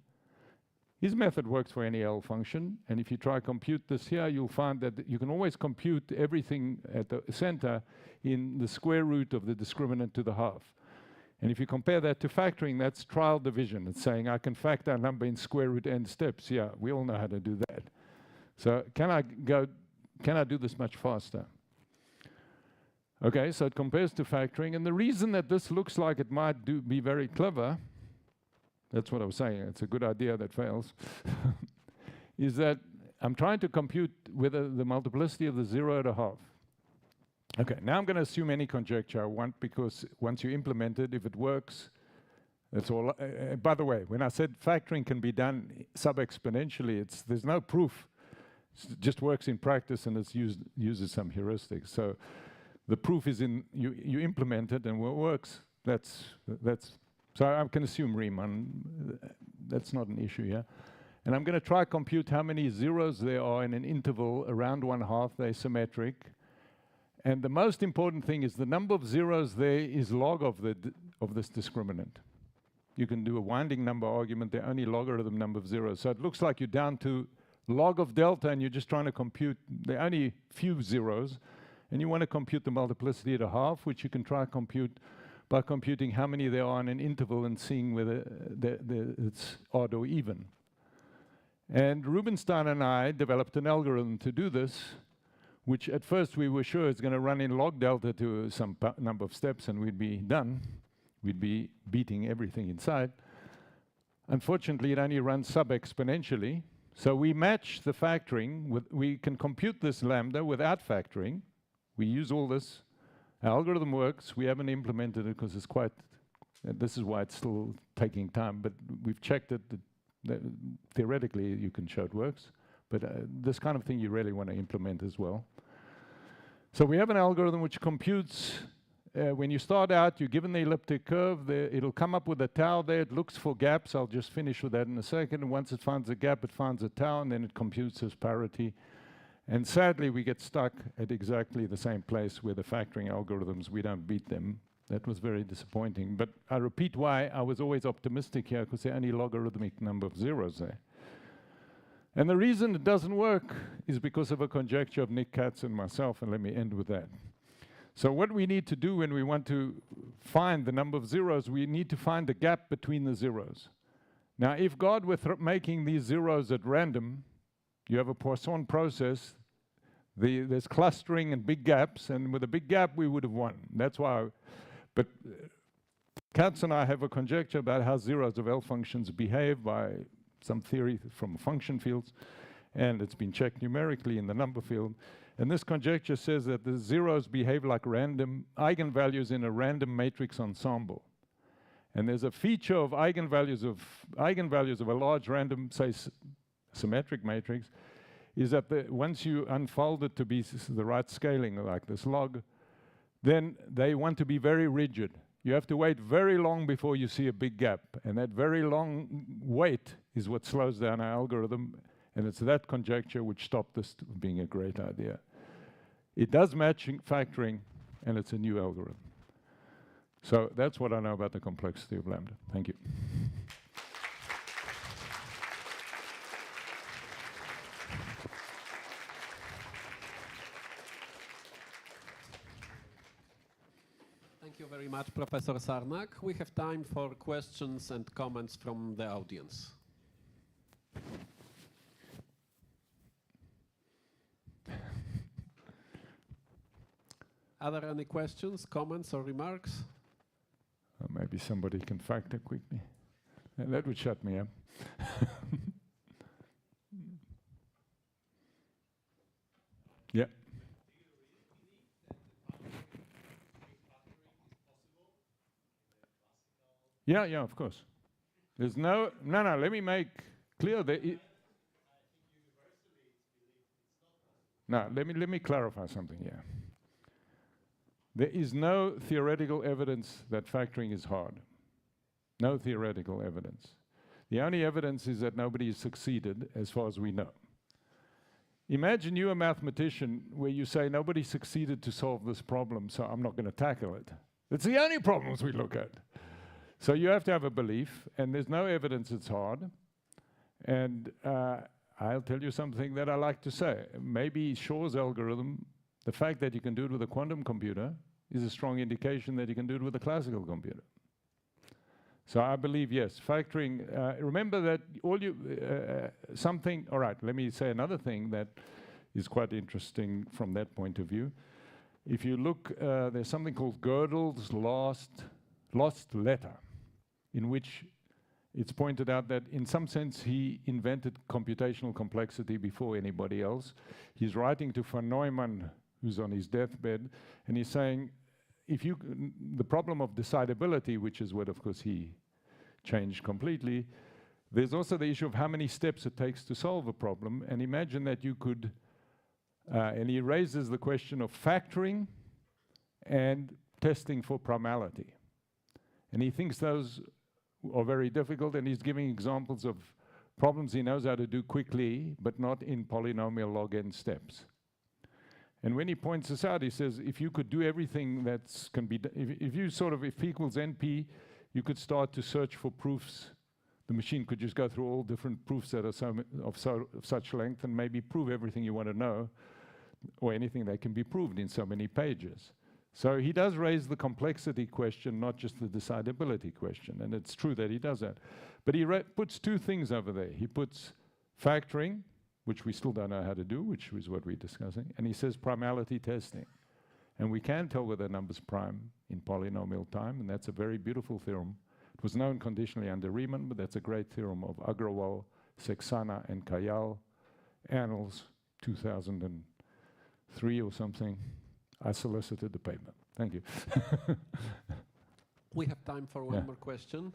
His method works for any L function, and if you try to compute this here, you'll find that you can always compute everything at the center in the square root of the discriminant to the half. And if you compare that to factoring, that's trial division. It's saying I can factor a number in square root n steps. Yeah, we all know how to do that. So can I do this much faster? Okay, so it compares to factoring, and the reason that this looks like it might be very clever, that's what I was saying, it's a good idea that fails, is that I'm trying to compute with the multiplicity of the 0 and a half. Okay, now I'm going to assume any conjecture I want, because once you implement it, if it works, that's all. By the way, when I said factoring can be done sub-exponentially, there's no proof. It just works in practice, and it uses some heuristics. So the proof is in you implement it, and what works, so I can assume Riemann. That's not an issue here. And I'm going to try compute how many zeros there are in an interval around 1/2. They're symmetric. And the most important thing is the number of zeros there is log of this discriminant. You can do a winding number argument. They're only logarithm number of zeros. So it looks like you're down to log of delta, and you're just trying to compute. There are only few zeros. And you want to compute the multiplicity at a half, which you can try to compute by computing how many there are in an interval and seeing whether it's odd or even. And Rubinstein and I developed an algorithm to do this, which at first we were sure is going to run in log delta to some number of steps, and we'd be done. We'd be beating everything inside. Unfortunately, it only runs sub-exponentially. So we match the factoring. We can compute this lambda without factoring. We use all this. Our algorithm works. We haven't implemented it because it's quite, this is why it's still taking time, but we've checked it. That theoretically, you can show it works. But this kind of thing you really want to implement as well. So we have an algorithm which computes, when you start out, you're given the elliptic curve, it'll come up with a tau there, it looks for gaps. I'll just finish with that in a second. And once it finds a gap, it finds a tau, and then it computes as parity. And sadly, we get stuck at exactly the same place where the factoring algorithms, we don't beat them. That was very disappointing. But I repeat why I was always optimistic here, because there are only logarithmic number of zeros there. And the reason it doesn't work is because of a conjecture of Nick Katz and myself, and let me end with that. So what we need to do when we want to find the number of zeros, we need to find the gap between the zeros. Now, if God were making these zeros at random, you have a Poisson process, there's clustering and big gaps, and with a big gap, we would have won. That's why, but Katz and I have a conjecture about how zeros of L functions behave by some theory from function fields, and it's been checked numerically in the number field. And this conjecture says that the zeros behave like random eigenvalues in a random matrix ensemble. And there's a feature of eigenvalues of a large random, say, symmetric matrix, is that once you unfold it to be the right scaling, like this log, then they want to be very rigid. You have to wait very long before you see a big gap. And that very long wait is what slows down our algorithm. And it's that conjecture which stopped this being a great idea. It does match factoring, and it's a new algorithm. So that's what I know about the complexity of lambda. Thank you. Thank you very much, Professor Sarnak. We have time for questions and comments from the audience. Are there any questions, comments, or remarks? Maybe somebody can factor quickly. That would shut me up. Yeah. Yeah, yeah, of course. There's no, let me make clear that let me clarify something here. There is no theoretical evidence that factoring is hard. No theoretical evidence. The only evidence is that nobody has succeeded, as far as we know. Imagine you're a mathematician where you say nobody succeeded to solve this problem, so I'm not going to tackle it. It's the only problems we look at. So you have to have a belief, and there's no evidence it's hard. And I'll tell you something that I like to say. Maybe Shor's algorithm, the fact that you can do it with a quantum computer, is a strong indication that you can do it with a classical computer. So I believe, yes, factoring, remember that all right, let me say another thing that is quite interesting from that point of view. If you look, there's something called Gödel's lost letter, in which it's pointed out that in some sense he invented computational complexity before anybody else. He's writing to von Neumann, who's on his deathbed, and he's saying, the problem of decidability, which is what of course he changed completely, there's also the issue of how many steps it takes to solve a problem, and imagine that you could, and he raises the question of factoring and testing for primality. And he thinks those are very difficult, and he's giving examples of problems he knows how to do quickly, but not in polynomial log n steps. And when he points this out, he says, if you could do everything that can be done, if P equals NP, you could start to search for proofs. The machine could just go through all different proofs that are of such length and maybe prove everything you want to know, or anything that can be proved in so many pages. So he does raise the complexity question, not just the decidability question, and it's true that he does that. But he puts two things over there. He puts factoring, which we still don't know how to do, which is what we're discussing, and he says primality testing. And we can tell whether a number's prime in polynomial time, and that's a very beautiful theorem. It was known conditionally under Riemann, but that's a great theorem of Agrawal, Saxena, and Kayal, Annals, 2003 or something. I solicited the paper. Thank you. We have time for one more question.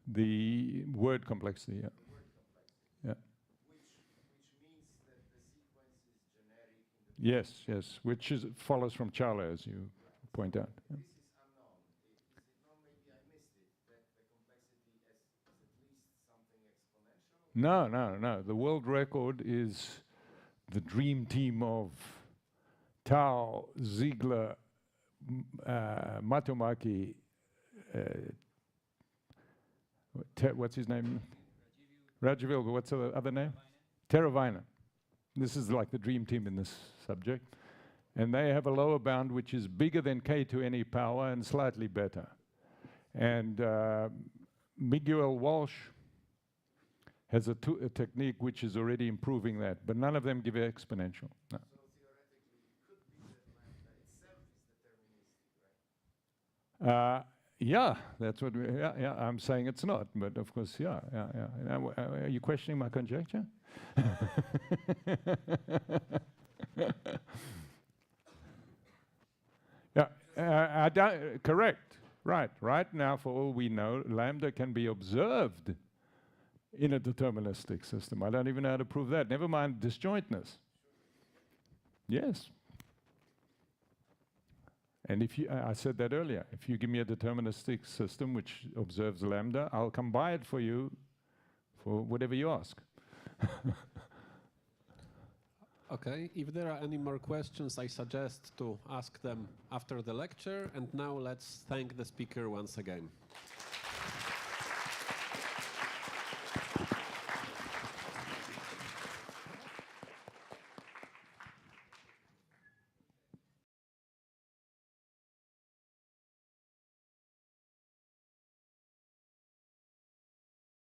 The word complexity, yeah. Yeah. Which means that the sequence is generic in the Yes, which follows from Chowla, as you point out. Yeah. This is unknown. Is it known? Maybe I missed it, that the complexity is at least something exponential? No. The world record is the dream team of Tao, Ziegler, Matomaki, what's his name? Radziwiłł, but what's the other name? Teravina. This is like the dream team in this subject. And they have a lower bound which is bigger than k to any power and slightly better. And Miguel Walsh has a technique which is already improving that, but none of them give exponential. No. So theoretically, it could be that lambda itself is deterministic, right? Yeah, that's what we, I'm saying it's not, but of course, yeah. Are you questioning my conjecture? I don't, correct, right. Right now, for all we know, lambda can be observed in a deterministic system. I don't even know how to prove that. Never mind disjointness. Yes. And if you, I said that earlier, if you give me a deterministic system which observes lambda, I'll come by it for you for whatever you ask. Okay, if there are any more questions, I suggest to ask them after the lecture. And now let's thank the speaker once again.